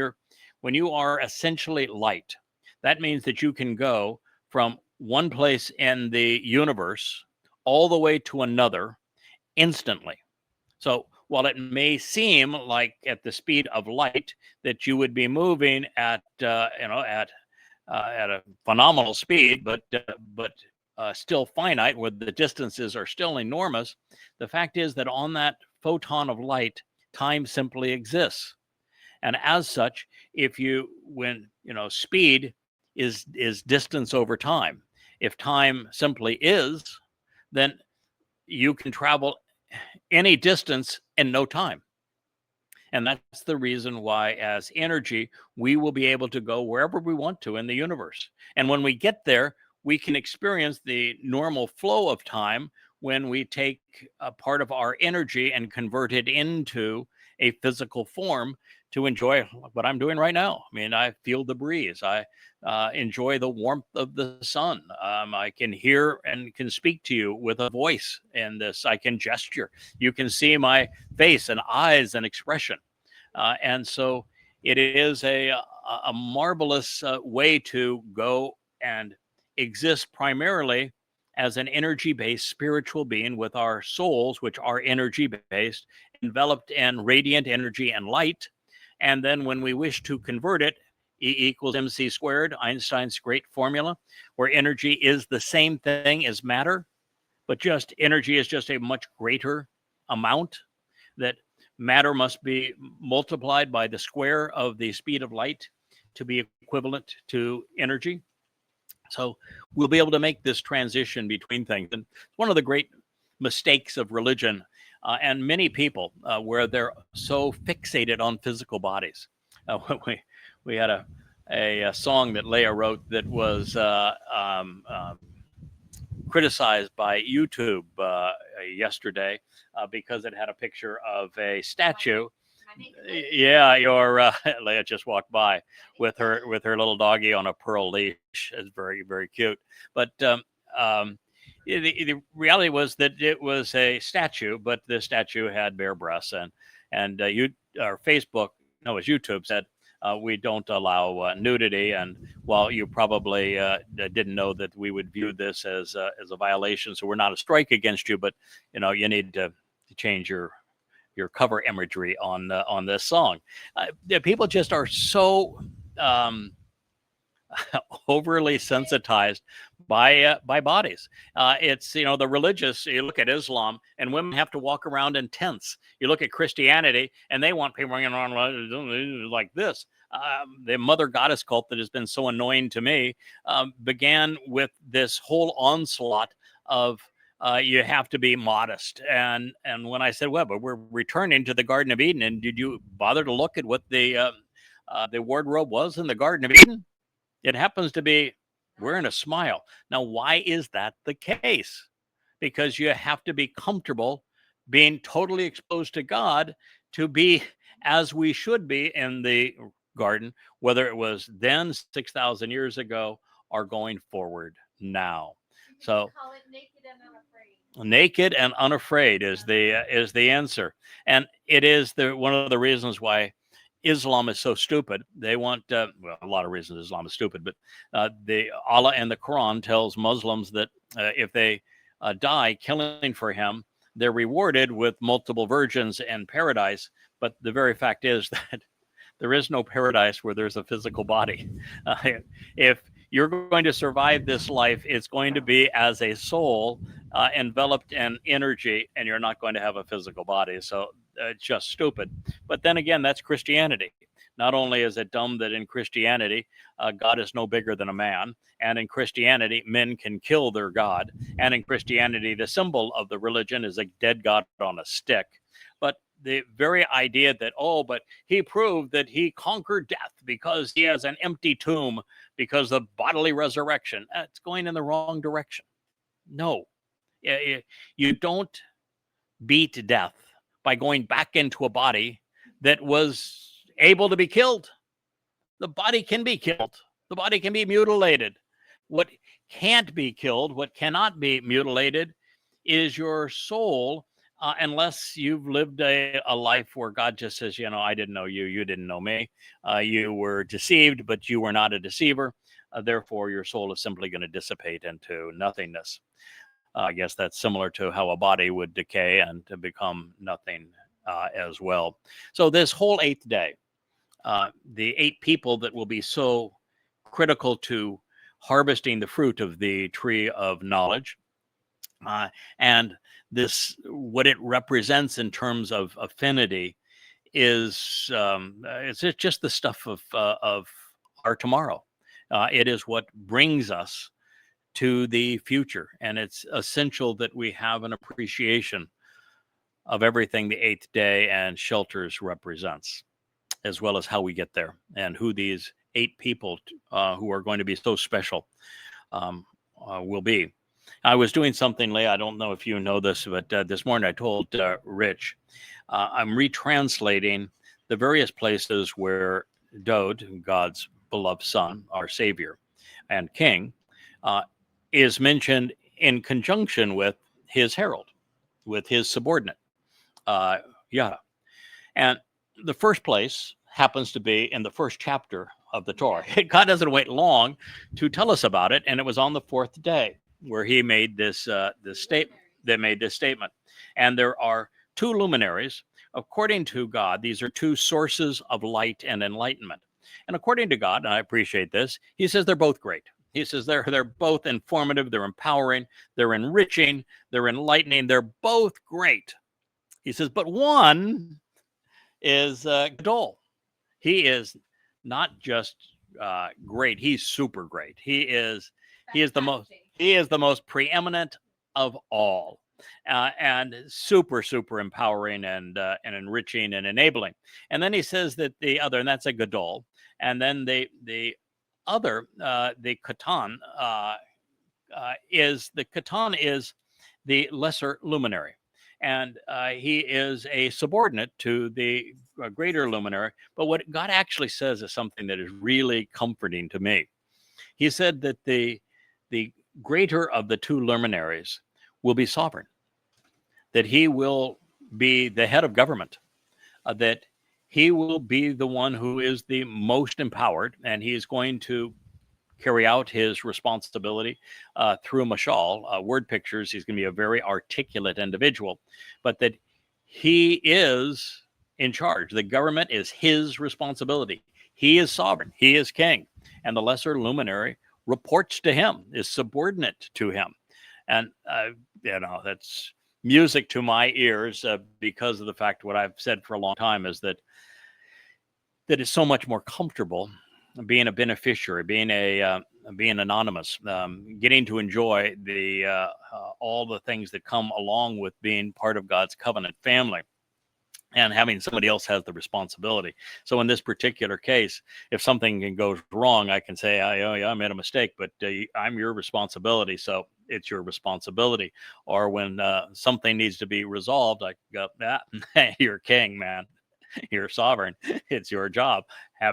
you are essentially light, that means that you can go from one place in the universe all the way to another instantly. So while it may seem like at the speed of light that you would be moving at a phenomenal speed, but still finite, where the distances are still enormous, the fact is that on that photon of light, time simply exists. And as such, when speed is distance over time. If time simply is, then you can travel any distance in no time. And that's the reason why, as energy, we will be able to go wherever we want to in the universe. And when we get there, we can experience the normal flow of time when we take a part of our energy and convert it into a physical form to enjoy what I'm doing right now. I mean, I feel the breeze. I enjoy the warmth of the sun. I can hear and can speak to you with a voice in this. I can gesture. You can see my face and eyes and expression. And so it is a marvelous way to go and exist primarily as an energy-based spiritual being, with our souls, which are energy-based, enveloped in radiant energy and light. And then when we wish to convert it, E equals mc squared, Einstein's great formula, where energy is the same thing as matter, but just energy is just a much greater amount, that matter must be multiplied by the square of the speed of light to be equivalent to energy. So we'll be able to make this transition between things. And one of the great mistakes of religion and many people where they're so fixated on physical bodies. We had a song that Leah wrote that was criticized by YouTube yesterday because it had a picture of a statue. Yeah, your Leah just walked by with her little doggy on a pearl leash. It's very, very cute. But the reality was that it was a statue, but the statue had bare breasts, and Facebook, no, it was YouTube said we don't allow nudity. And while you probably didn't know that we would view this as a violation, so we're not a strike against you, but you need to change your cover imagery on this song. People just are so overly sensitized by bodies. It's the religious. You look at Islam, and women have to walk around in tents. You look at Christianity, and they want people running around like this. The mother goddess cult that has been so annoying to me began with this whole onslaught of you have to be modest. And when I said, well, but we're returning to the Garden of Eden, and did you bother to look at what the wardrobe was in the Garden of Eden? It happens to be wearing a smile. Now, why is that the case? Because you have to be comfortable being totally exposed to God to be as we should be in the garden, whether it was then 6,000 years ago or going forward now. So
call it naked and unafraid.
Naked and unafraid is the answer, and it is one of the reasons why Islam is so stupid. They want a lot of reasons Islam is stupid, but the Allah and the Quran tells Muslims that if they die killing for him, they're rewarded with multiple virgins and paradise. But the very fact is that there is no paradise where there's a physical body. If you're going to survive this life, it's going to be as a soul enveloped in energy, and you're not going to have a physical body. So it's just stupid. But then again, that's Christianity. Not only is it dumb that in Christianity, God is no bigger than a man, and in Christianity, men can kill their God, and in Christianity, the symbol of the religion is a dead God on a stick. But the very idea that, but he proved that he conquered death because he has an empty tomb because of bodily resurrection, it's going in the wrong direction. No, you don't beat death by going back into a body that was able to be killed. The body can be killed. The body can be mutilated. What can't be killed, what cannot be mutilated, is your soul, unless you've lived a life where God just says, I didn't know you, you didn't know me. You were deceived, but you were not a deceiver. Therefore, your soul is simply going to dissipate into nothingness. I guess that's similar to how a body would decay and to become nothing as well. So this whole eighth day, the 8 people that will be so critical to harvesting the fruit of the tree of knowledge, and this, what it represents in terms of affinity, is it's just the stuff of our tomorrow. It is what brings us to the future, and it's essential that we have an appreciation of everything the 8th day and shelters represents, as well as how we get there and who these 8 people who are going to be so special will be. I was doing something, Leah, I don't know if you know this, but this morning I told Rich, I'm retranslating the various places where Dowd, God's beloved son, our savior and king, is mentioned in conjunction with his herald, with his subordinate, YAHOWAH. And the first place happens to be in the first chapter of the Torah. God doesn't wait long to tell us about it, and it was on the 4th day where he made this statement. They made this statement, and there are 2 luminaries. According to God, these are 2 sources of light and enlightenment. And according to God, and I appreciate this, he says they're both great. He says they're both informative, they're empowering, they're enriching, they're enlightening, they're both great. He says, but one is Gadol. He is not just great, he's super great. He is the most preeminent of all. and super, super empowering and enriching and enabling. And then he says that the other, and that's a Gadol, and then the other, the Katan, is the lesser luminary. And he is a subordinate to the greater luminary. But what God actually says is something that is really comforting to me. He said that the greater of the two luminaries will be sovereign, that he will be the head of government, that he will be the one who is the most empowered, and he is going to carry out his responsibility through mashal, word pictures. He's going to be a very articulate individual, but that he is in charge. The government is his responsibility. He is sovereign. He is king. And the lesser luminary reports to him, is subordinate to him. And, that's music to my ears because of the fact what I've said for a long time is that it's so much more comfortable being a beneficiary, being anonymous, getting to enjoy the all the things that come along with being part of God's covenant family, and having somebody else has the responsibility. So in this particular case, if something goes wrong, I can say, I made a mistake, but I'm your responsibility. So it's your responsibility. Or when something needs to be resolved, I go, you're king, man. You're sovereign. It's your job.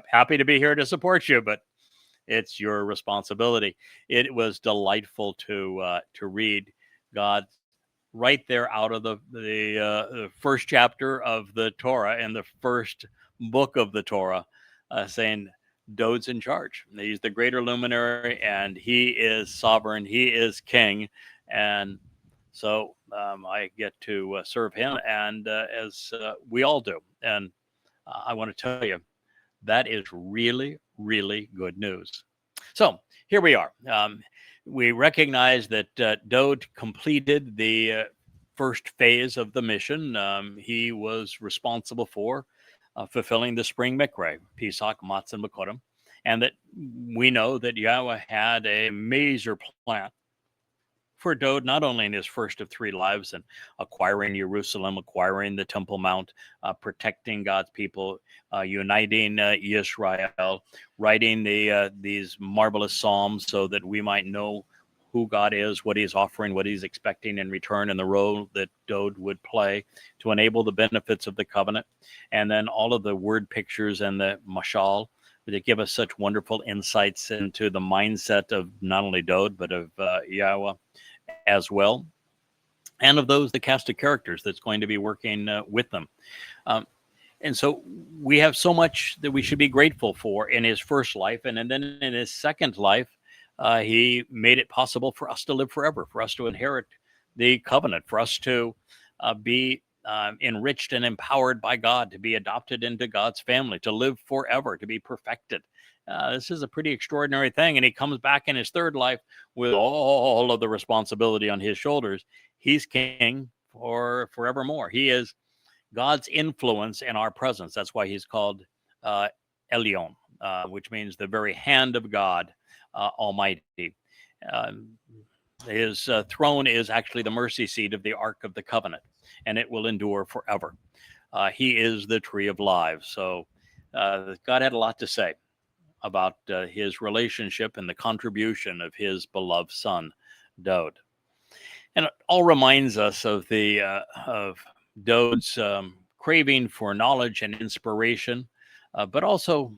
Happy to be here to support you, but it's your responsibility. It was delightful to read God right there out of the first chapter of the Torah and the first book of the Torah, saying Dowd's in charge. He's the greater luminary, and he is sovereign. He is king, and so I get to serve him, and as we all do. And I want to tell you, that is really, really good news. So here we are. We recognize that Dowd completed the first phase of the mission. He was responsible for fulfilling the spring mikveh, PesachMatsahBikuwrym, and that we know that Yahweh had a major plan for Dowd, not only in his first of three lives and acquiring Jerusalem, acquiring the Temple Mount, protecting God's people, uniting Israel, writing these marvelous psalms so that we might know who God is, what he's offering, what he's expecting in return, and the role that Dowd would play to enable the benefits of the covenant. And then all of the word pictures and the mashal that give us such wonderful insights into the mindset of not only Dowd, but of Yahweh as well, and of those the cast of characters that's going to be working with them. And so we have so much that we should be grateful for in his first life, and then in his second life, he made it possible for us to live forever, for us to inherit the covenant, for us to be enriched and empowered by God, to be adopted into God's family, to live forever, to be perfected. This is a pretty extraordinary thing. And he comes back in his third life with all of the responsibility on his shoulders. He's king for forevermore. He is God's influence in our presence. That's why he's called Elyon, which means the very hand of God Almighty. His throne is actually the mercy seat of the Ark of the Covenant, and it will endure forever. He is the tree of life. So God had a lot to say about his relationship and the contribution of his beloved son, Dowd. And it all reminds us of the of Dowd's craving for knowledge and inspiration, but also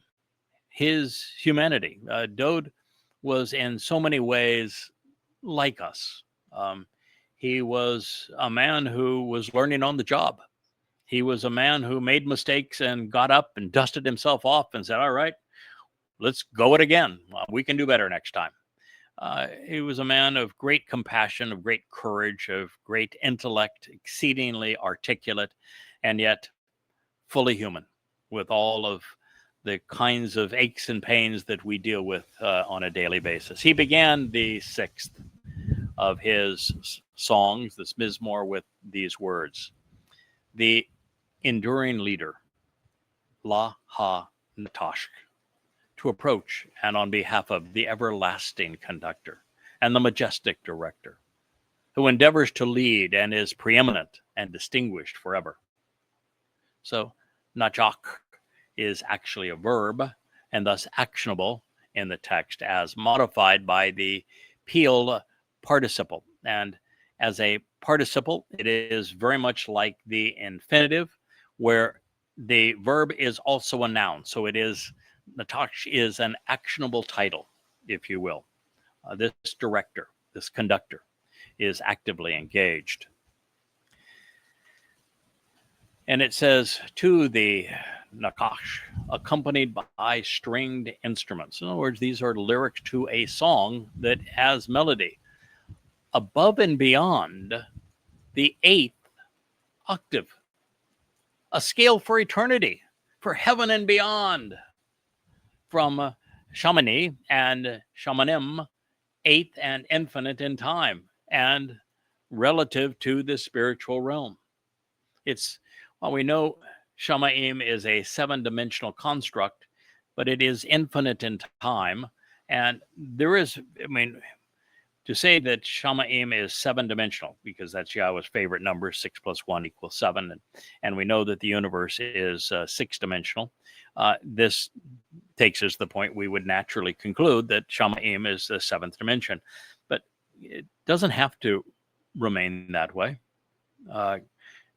his humanity. Dowd was in so many ways like us. He was a man who was learning on the job. He was a man who made mistakes and got up and dusted himself off and said, all right, let's go it again. We can do better next time. He was a man of great compassion, of great courage, of great intellect, exceedingly articulate, and yet fully human, with all of the kinds of aches and pains that we deal with on a daily basis. He began the sixth of his songs, this Mizmor, with these words: the enduring leader, La Ha Natashk, to approach, and on behalf of the everlasting conductor and the majestic director, who endeavors to lead and is preeminent and distinguished forever. So nachak is actually a verb and thus actionable in the text as modified by the peel participle. And as a participle, it is very much like the infinitive, where the verb is also a noun. So it is, nachak is an actionable title, if you will. This director, this conductor, is actively engaged. And it says, to the nakash, accompanied by stringed instruments. In other words, these are lyrics to a song that has melody. Above and beyond the 8th octave. A scale for eternity, for heaven and beyond. From shamani and shamanim, 8th and infinite in time, and relative to the spiritual realm. It's, well, we know Shamaim is a 7-dimensional construct, but it is infinite in time. And there is, I mean, to say that Shamaim is 7-dimensional, because that's Yahweh's favorite number, 6 + 1 = 7. And we know that the universe is 6-dimensional. This takes us to the point we would naturally conclude that Shamaim is the 7th dimension. But it doesn't have to remain that way.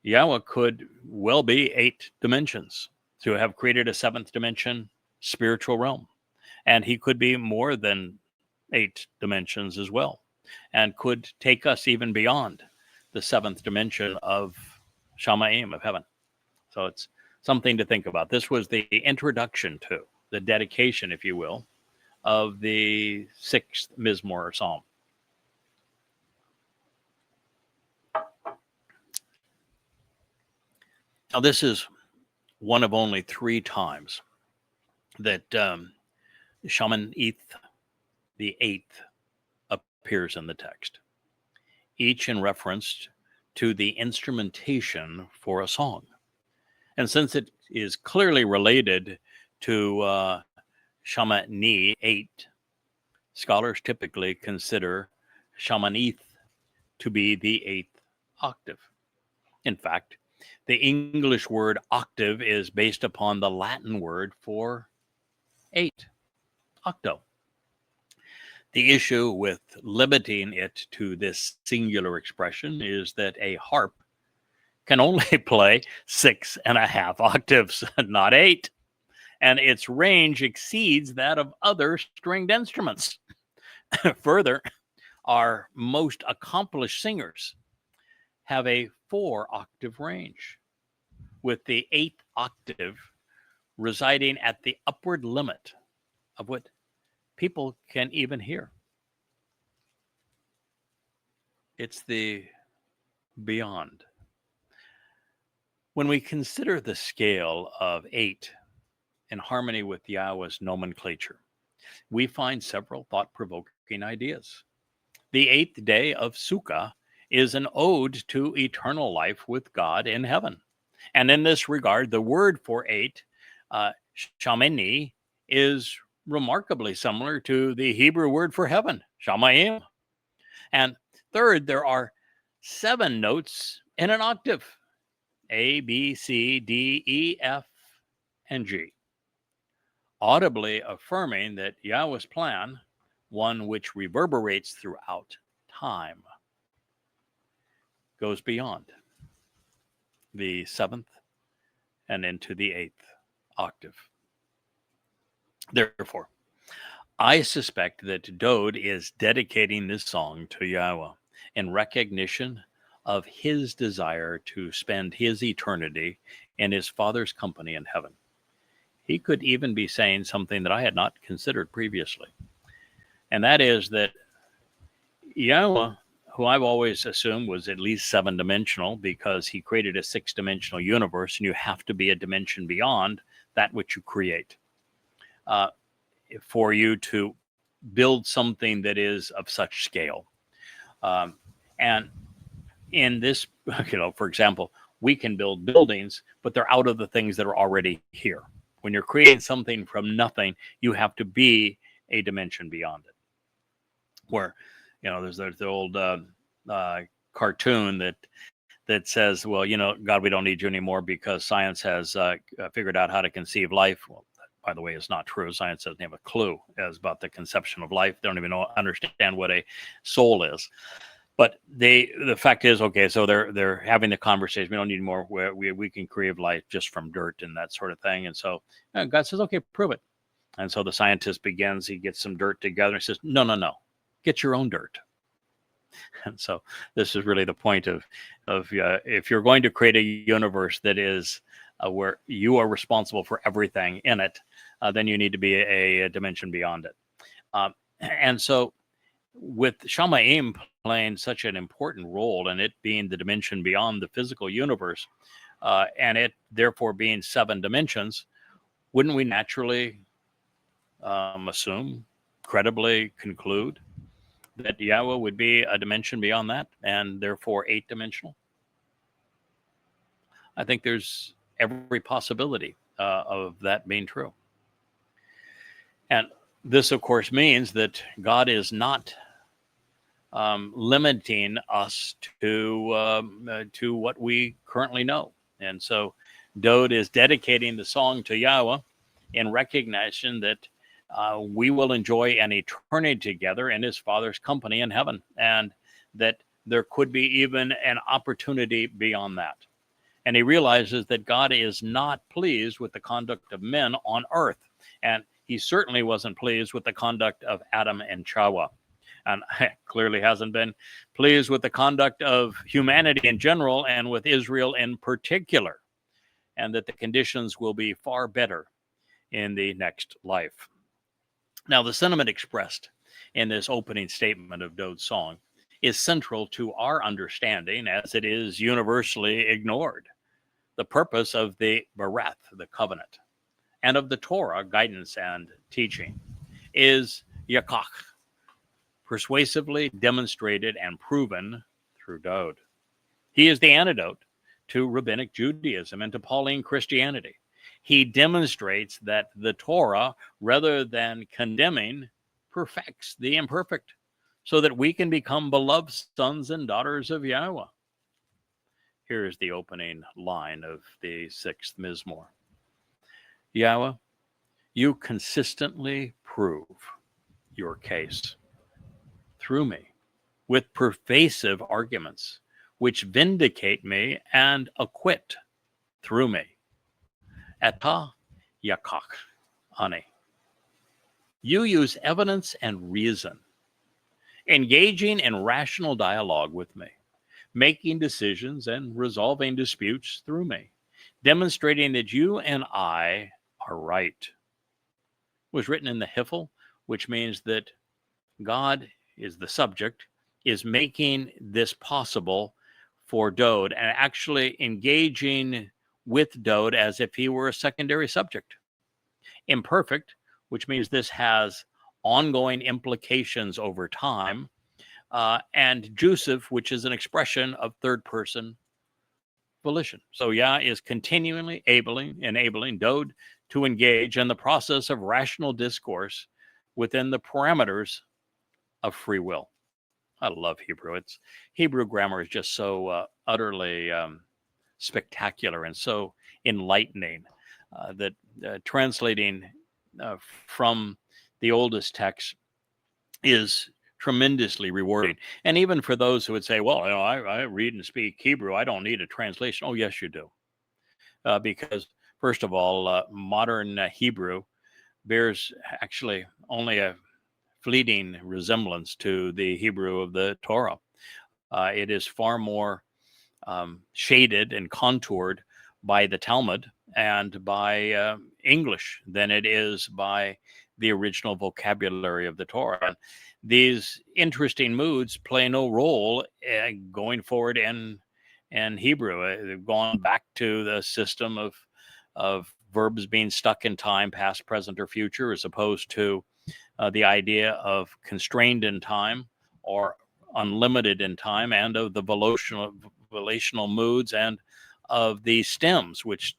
Yahweh could well be 8 dimensions, to have created a 7th dimension spiritual realm. And he could be more than 8 dimensions as well, and could take us even beyond the 7th dimension of Shamaim, of heaven. So it's something to think about. This was the introduction to, the dedication, if you will, of the 6th Mizmor or Psalm. Now, this is one of only 3 times that Shamanith, the 8th, appears in the text, each in reference to the instrumentation for a song. And since it is clearly related to Shamani 8, scholars typically consider Shamanith to be the 8th octave. In fact, the English word octave is based upon the Latin word for 8, octo. The issue with limiting it to this singular expression is that a harp can only play 6.5 octaves, not 8. And its range exceeds that of other stringed instruments. Further, our most accomplished singers have a 4-octave range, with the 8th octave residing at the upward limit of what people can even hear. It's the beyond. When we consider the scale of 8 in harmony with Yahweh's nomenclature, we find several thought-provoking ideas. The 8th day of Sukkah is an ode to eternal life with God in heaven. And in this regard, the word for 8, shamani, is remarkably similar to the Hebrew word for heaven, shamayim. And third, there are 7 notes in an octave, A, B, C, D, E, F, and G, audibly affirming that Yahweh's plan, one which reverberates throughout time, goes beyond the 7th and into the 8th octave. Therefore, I suspect that Dowd is dedicating this song to Yahweh in recognition of his desire to spend his eternity in his Father's company in heaven. He could even be saying something that I had not considered previously, and that is that Yahweh, who I've always assumed was at least 7-dimensional because he created a 6-dimensional universe, and you have to be a dimension beyond that which you create for you to build something that is of such scale. And in this, for example, we can build buildings, but they're out of the things that are already here. When you're creating something from nothing, you have to be a dimension beyond it. Where, there's the old cartoon that says, well, God, we don't need you anymore because science has figured out how to conceive life. Well, by the way, it's not true. Science doesn't have a clue as about the conception of life. They don't even understand what a soul is. But the fact is, okay, so they're having the conversation. We don't need more. We can create life just from dirt and that sort of thing. And so God says, okay, prove it. And so the scientist begins. He gets some dirt together. And says, no, get your own dirt. And so this is really the point of if you're going to create a universe that is where you are responsible for everything in it, then you need to be a dimension beyond it. And so with Shamayim playing such an important role and it being the dimension beyond the physical universe, and it therefore being 7 dimensions, wouldn't we naturally assume, credibly conclude that Yahweh would be a dimension beyond that and therefore 8-dimensional? I think there's every possibility of that being true. And this, of course, means that God is not limiting us to what we currently know. And so Dowd is dedicating the song to Yahweh in recognition that we will enjoy an eternity together in his Father's company in heaven, and that there could be even an opportunity beyond that. And he realizes that God is not pleased with the conduct of men on earth, and he certainly wasn't pleased with the conduct of Adam and Chawah, and clearly hasn't been pleased with the conduct of humanity in general and with Israel in particular, and that the conditions will be far better in the next life. Now, the sentiment expressed in this opening statement of Dowd's song is central to our understanding, as it is universally ignored. The purpose of the Bereth, the covenant, and of the Torah, guidance and teaching, is Yakach, persuasively demonstrated and proven through Dowd. He is the antidote to Rabbinic Judaism and to Pauline Christianity. He demonstrates that the Torah, rather than condemning, perfects the imperfect, so that we can become beloved sons and daughters of Yahweh. Here is the opening line of the 6th Mizmor. Yahweh, you consistently prove your case through me with pervasive arguments, which vindicate me and acquit through me. Eta yakach ani. You use evidence and reason, engaging in rational dialogue with me, making decisions and resolving disputes through me, demonstrating that you and I are right. It was written in the Hiphil, which means that God is the subject, is making this possible for Dowd and actually engaging with Dowd as if he were a secondary subject. Imperfect, which means this has ongoing implications over time, and Jusive, which is an expression of third-person volition. So Yah is continually enabling Dowd to engage in the process of rational discourse within the parameters of free will. I love Hebrew. Hebrew grammar is just so utterly spectacular and so enlightening that translating from the oldest text is tremendously rewarding. And even for those who would say, well, I read and speak Hebrew, I don't need a translation. Oh, yes, you do. Because first of all, modern Hebrew bears actually only a fleeting resemblance to the Hebrew of the Torah. It is far more shaded and contoured by the Talmud and by English than it is by the original vocabulary of the Torah. And these interesting moods play no role going forward in Hebrew. They've gone back to the system of verbs being stuck in time, past, present, or future, as opposed to the idea of constrained in time or unlimited in time, and of the volitional moods and of the stems, which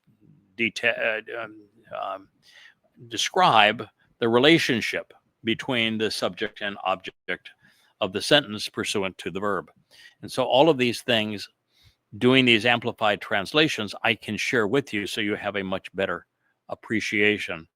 describe the relationship between the subject and object of the sentence pursuant to the verb. And so all of these things, doing these amplified translations, I can share with you so you have a much better appreciation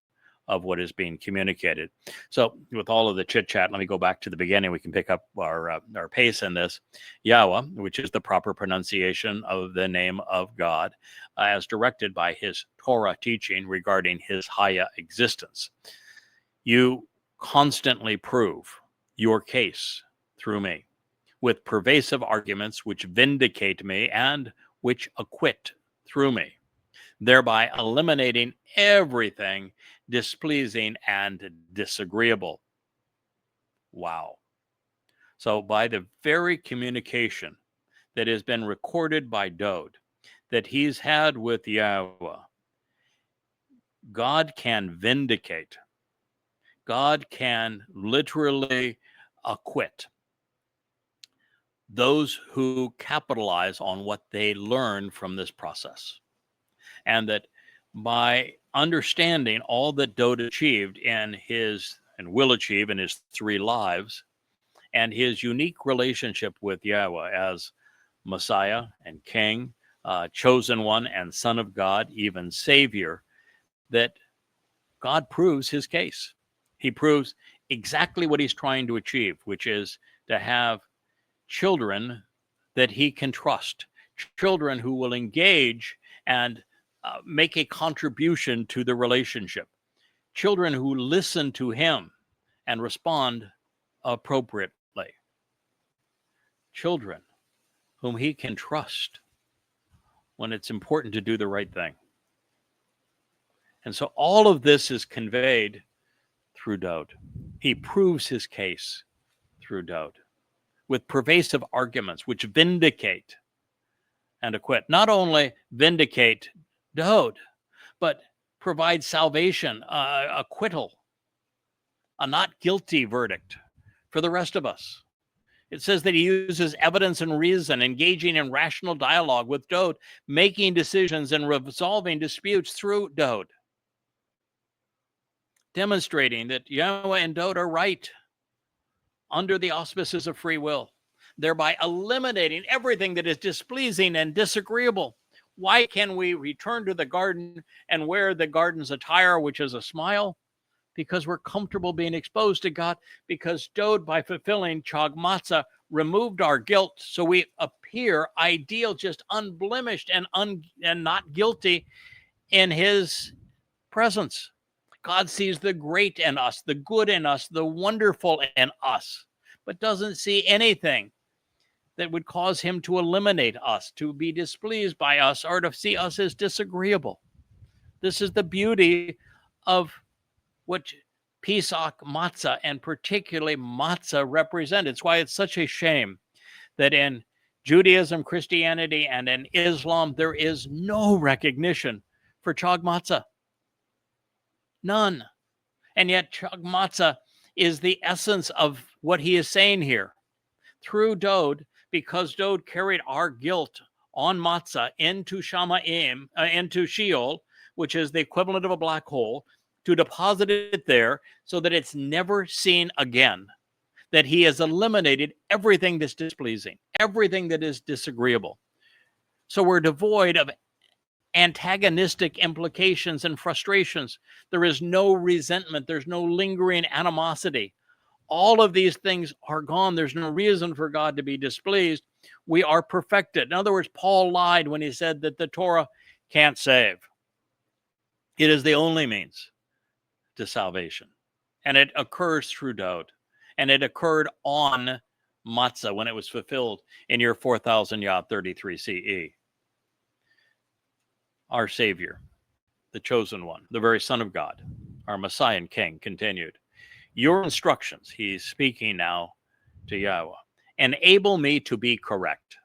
of what is being communicated. So with all of the chit chat, let me go back to the beginning. We can pick up our pace in this. Yahweh, which is the proper pronunciation of the name of God, as directed by his Torah teaching regarding his Haya existence. You constantly prove your case through me with pervasive arguments which vindicate me and which acquit through me, thereby eliminating everything displeasing and disagreeable. Wow. So by the very communication that has been recorded by Dowd, that he's had with Yahweh, God can vindicate. God can literally acquit those who capitalize on what they learn from this process. And that by understanding all that Dowd achieved in his, and will achieve in his 3 lives, and his unique relationship with Yahweh as Messiah and King, chosen one and Son of God, even Savior, that God proves his case. He proves exactly what he's trying to achieve, which is to have children that he can trust, children who will engage and make a contribution to the relationship, children who listen to him and respond appropriately, children whom he can trust when it's important to do the right thing. And so all of this is conveyed through Dowd. He proves his case through Dowd with pervasive arguments which vindicate and acquit. Not only vindicate Dowd, but provide salvation, acquittal, a not guilty verdict for the rest of us. It says that he uses evidence and reason, engaging in rational dialogue with Dowd, making decisions and resolving disputes through Dowd, demonstrating that Yahweh and Dowd are right under the auspices of free will, thereby eliminating everything that is displeasing and disagreeable. Why can we return to the garden and wear the garden's attire, which is a smile? Because we're comfortable being exposed to God, because Dowd, by fulfilling Chag Matzah, removed our guilt, so we appear ideal, just unblemished and not guilty in his presence. God sees the great in us, the good in us, the wonderful in us, but doesn't see anything that would cause him to eliminate us, to be displeased by us, or to see us as disagreeable. This is the beauty of what Pesach Matzah, and particularly matzah, represent. It's why it's such a shame that in Judaism, Christianity, and in Islam, there is no recognition for Chag Matzah. None. And yet Chag Matzah is the essence of what he is saying here. Through Dowd, because Dowd carried our guilt on matzah into Shamaim, into Sheol, which is the equivalent of a black hole, to deposit it there so that it's never seen again, that he has eliminated everything that's displeasing, everything that is disagreeable. So we're devoid of antagonistic implications and frustrations. There is no resentment. There's no lingering animosity. All of these things are gone. There's no reason for God to be displeased. We are perfected. In other words, Paul lied when he said that the Torah can't save. It is the only means to salvation. And it occurs through Dowd. And it occurred on Matzah when it was fulfilled in year 4000 Yah 33 CE. Our Savior, the chosen one, the very Son of God, our Messiah and King, continued. Your instructions, he's speaking now to Yahweh, enable me to be correct.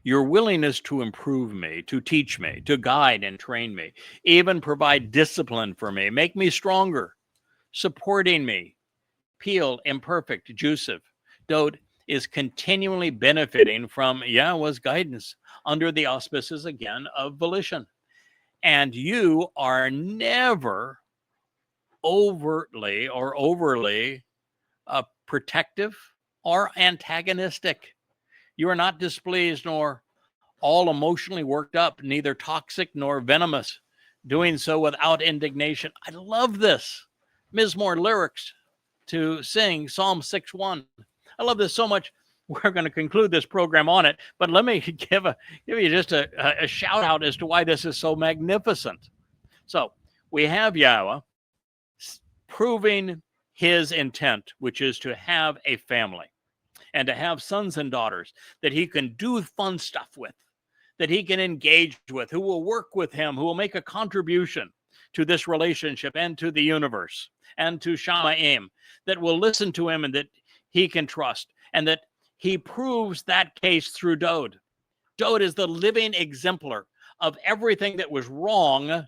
Your willingness to improve me, to teach me, to guide and train me, even provide discipline for me, make me stronger, supporting me, Peel, imperfect, Joseph, Dowd is continually benefiting from Yahweh's guidance under the auspices, again, of volition. And you are never overly protective or antagonistic. You are not displeased nor all emotionally worked up, neither toxic nor venomous, doing so without indignation. I love this. Mizmor lyrics to sing Psalm 6:1. I love this so much. We're going to conclude this program on it, but let me give you just a shout out as to why this is so magnificent. So we have Yahweh proving his intent, which is to have a family and to have sons and daughters that he can do fun stuff with, that he can engage with, who will work with him, who will make a contribution to this relationship and to the universe and to Shamayim, that will listen to him and that he can trust, and that he proves that case through Dowd. Dowd is the living exemplar of everything that was wrong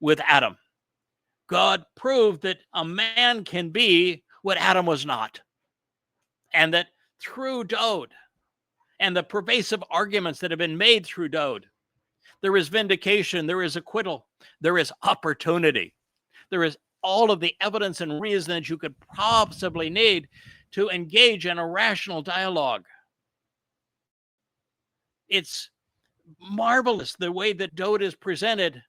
with Adam. God proved that a man can be what Adam was not. And that through Dowd and the pervasive arguments that have been made through Dowd, there is vindication, there is acquittal, there is opportunity. There is all of the evidence and reason that you could possibly need to engage in a rational dialogue. It's marvelous the way that Dowd is presented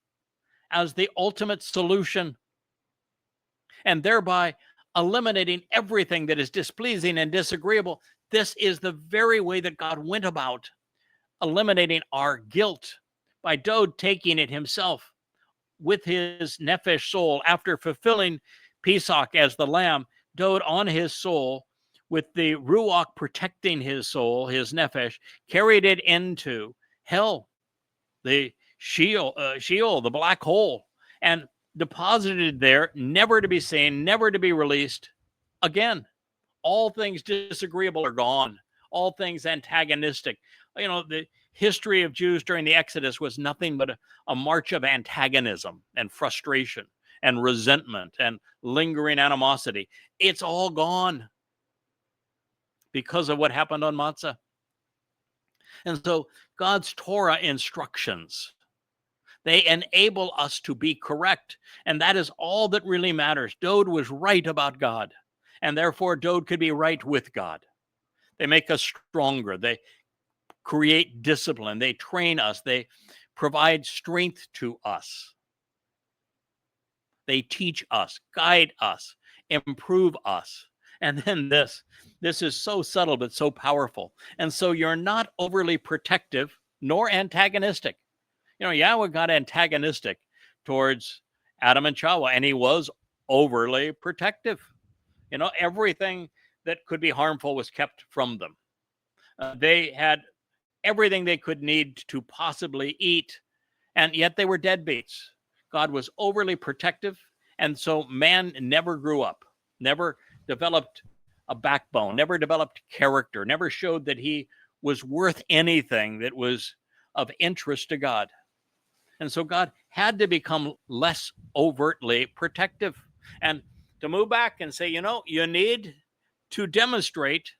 as the ultimate solution, and thereby eliminating everything that is displeasing and disagreeable. This is the very way that God went about eliminating our guilt, by Dowd taking it himself with his nephesh soul after fulfilling Pesach as the lamb. Dowd on his soul, with the Ruach protecting his soul, his nephesh, carried it into hell, the Sheol, the black hole, and deposited there, never to be seen, never to be released again. All things disagreeable are gone. All things antagonistic. You know, the history of Jews during the Exodus was nothing but a march of antagonism and frustration and resentment and lingering animosity. It's all gone because of what happened on Matzah. And so God's Torah instructions, they enable us to be correct. And that is all that really matters. Dowd was right about God, and therefore Dowd could be right with God. They make us stronger. They create discipline. They train us. They provide strength to us. They teach us, guide us, improve us. And then this is so subtle but so powerful. And so you're not overly protective nor antagonistic. You know, Yahweh got antagonistic towards Adam and Chawah, and he was overly protective. You know, everything that could be harmful was kept from them. They had everything they could need to possibly eat, and yet they were deadbeats. God was overly protective, and so man never grew up, never developed a backbone, never developed character, never showed that he was worth anything that was of interest to God. And so God had to become less overtly protective and to move back and say, you know, you need to demonstrate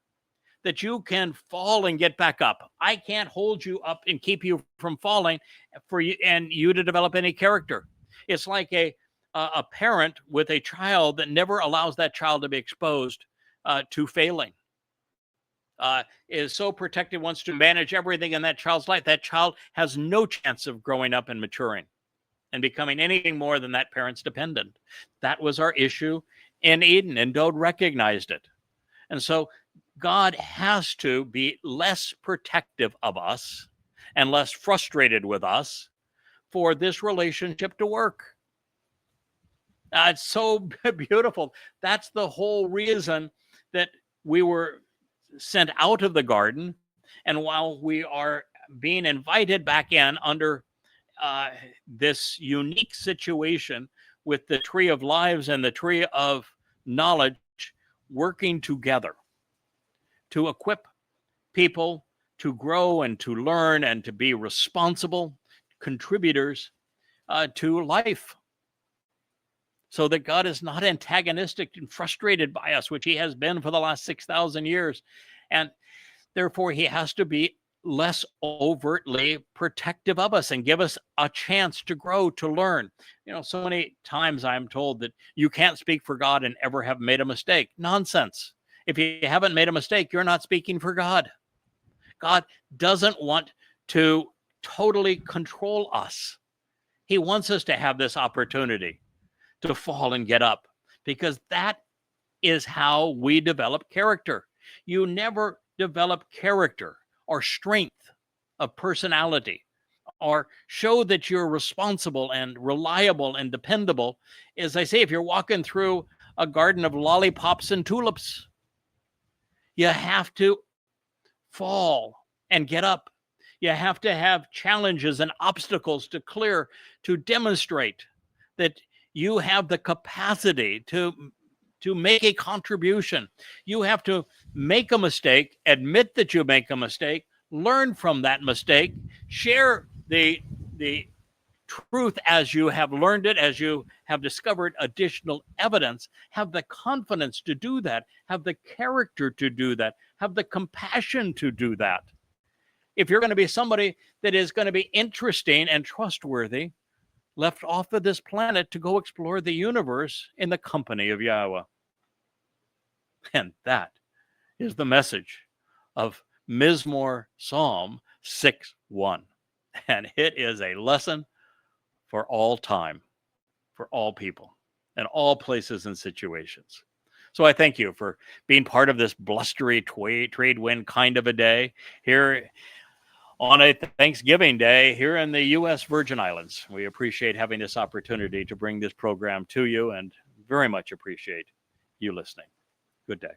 that you can fall and get back up. I can't hold you up and keep you from falling for you and you to develop any character. It's like a parent with a child that never allows that child to be exposed to failing. Is so protective, wants to manage everything in that child's life. That child has no chance of growing up and maturing and becoming anything more than that parent's dependent. That was our issue in Eden, and Dowd recognized it. And so God has to be less protective of us and less frustrated with us for this relationship to work. It's so beautiful. That's the whole reason that we were sent out of the garden. And while we are being invited back in under this unique situation with the tree of lives and the tree of knowledge working together to equip people to grow and to learn and to be responsible contributors to life, so that God is not antagonistic and frustrated by us, which he has been for the last 6,000 years. And therefore, he has to be less overtly protective of us and give us a chance to grow, to learn. You know, so many times I'm told that you can't speak for God and ever have made a mistake. Nonsense. If you haven't made a mistake, you're not speaking for God. God doesn't want to totally control us. He wants us to have this opportunity to fall and get up, because that is how we develop character. You never develop character or strength of personality or show that you're responsible and reliable and dependable. As I say, if you're walking through a garden of lollipops and tulips, you have to fall and get up. You have to have challenges and obstacles to clear to demonstrate that you have the capacity to make a contribution. You have to make a mistake, admit that you make a mistake, learn from that mistake, share the truth as you have learned it, as you have discovered additional evidence, have the confidence to do that, have the character to do that, have the compassion to do that. If you're going to be somebody that is going to be interesting and trustworthy, left off of this planet to go explore the universe in the company of Yahowah. And that is the message of Mizmor Psalm 6:1. And it is a lesson for all time, for all people, and all places and situations. So I thank you for being part of this blustery trade wind kind of a day here on a Thanksgiving Day here in the U.S. Virgin Islands. We appreciate having this opportunity to bring this program to you and very much appreciate you listening. Good day.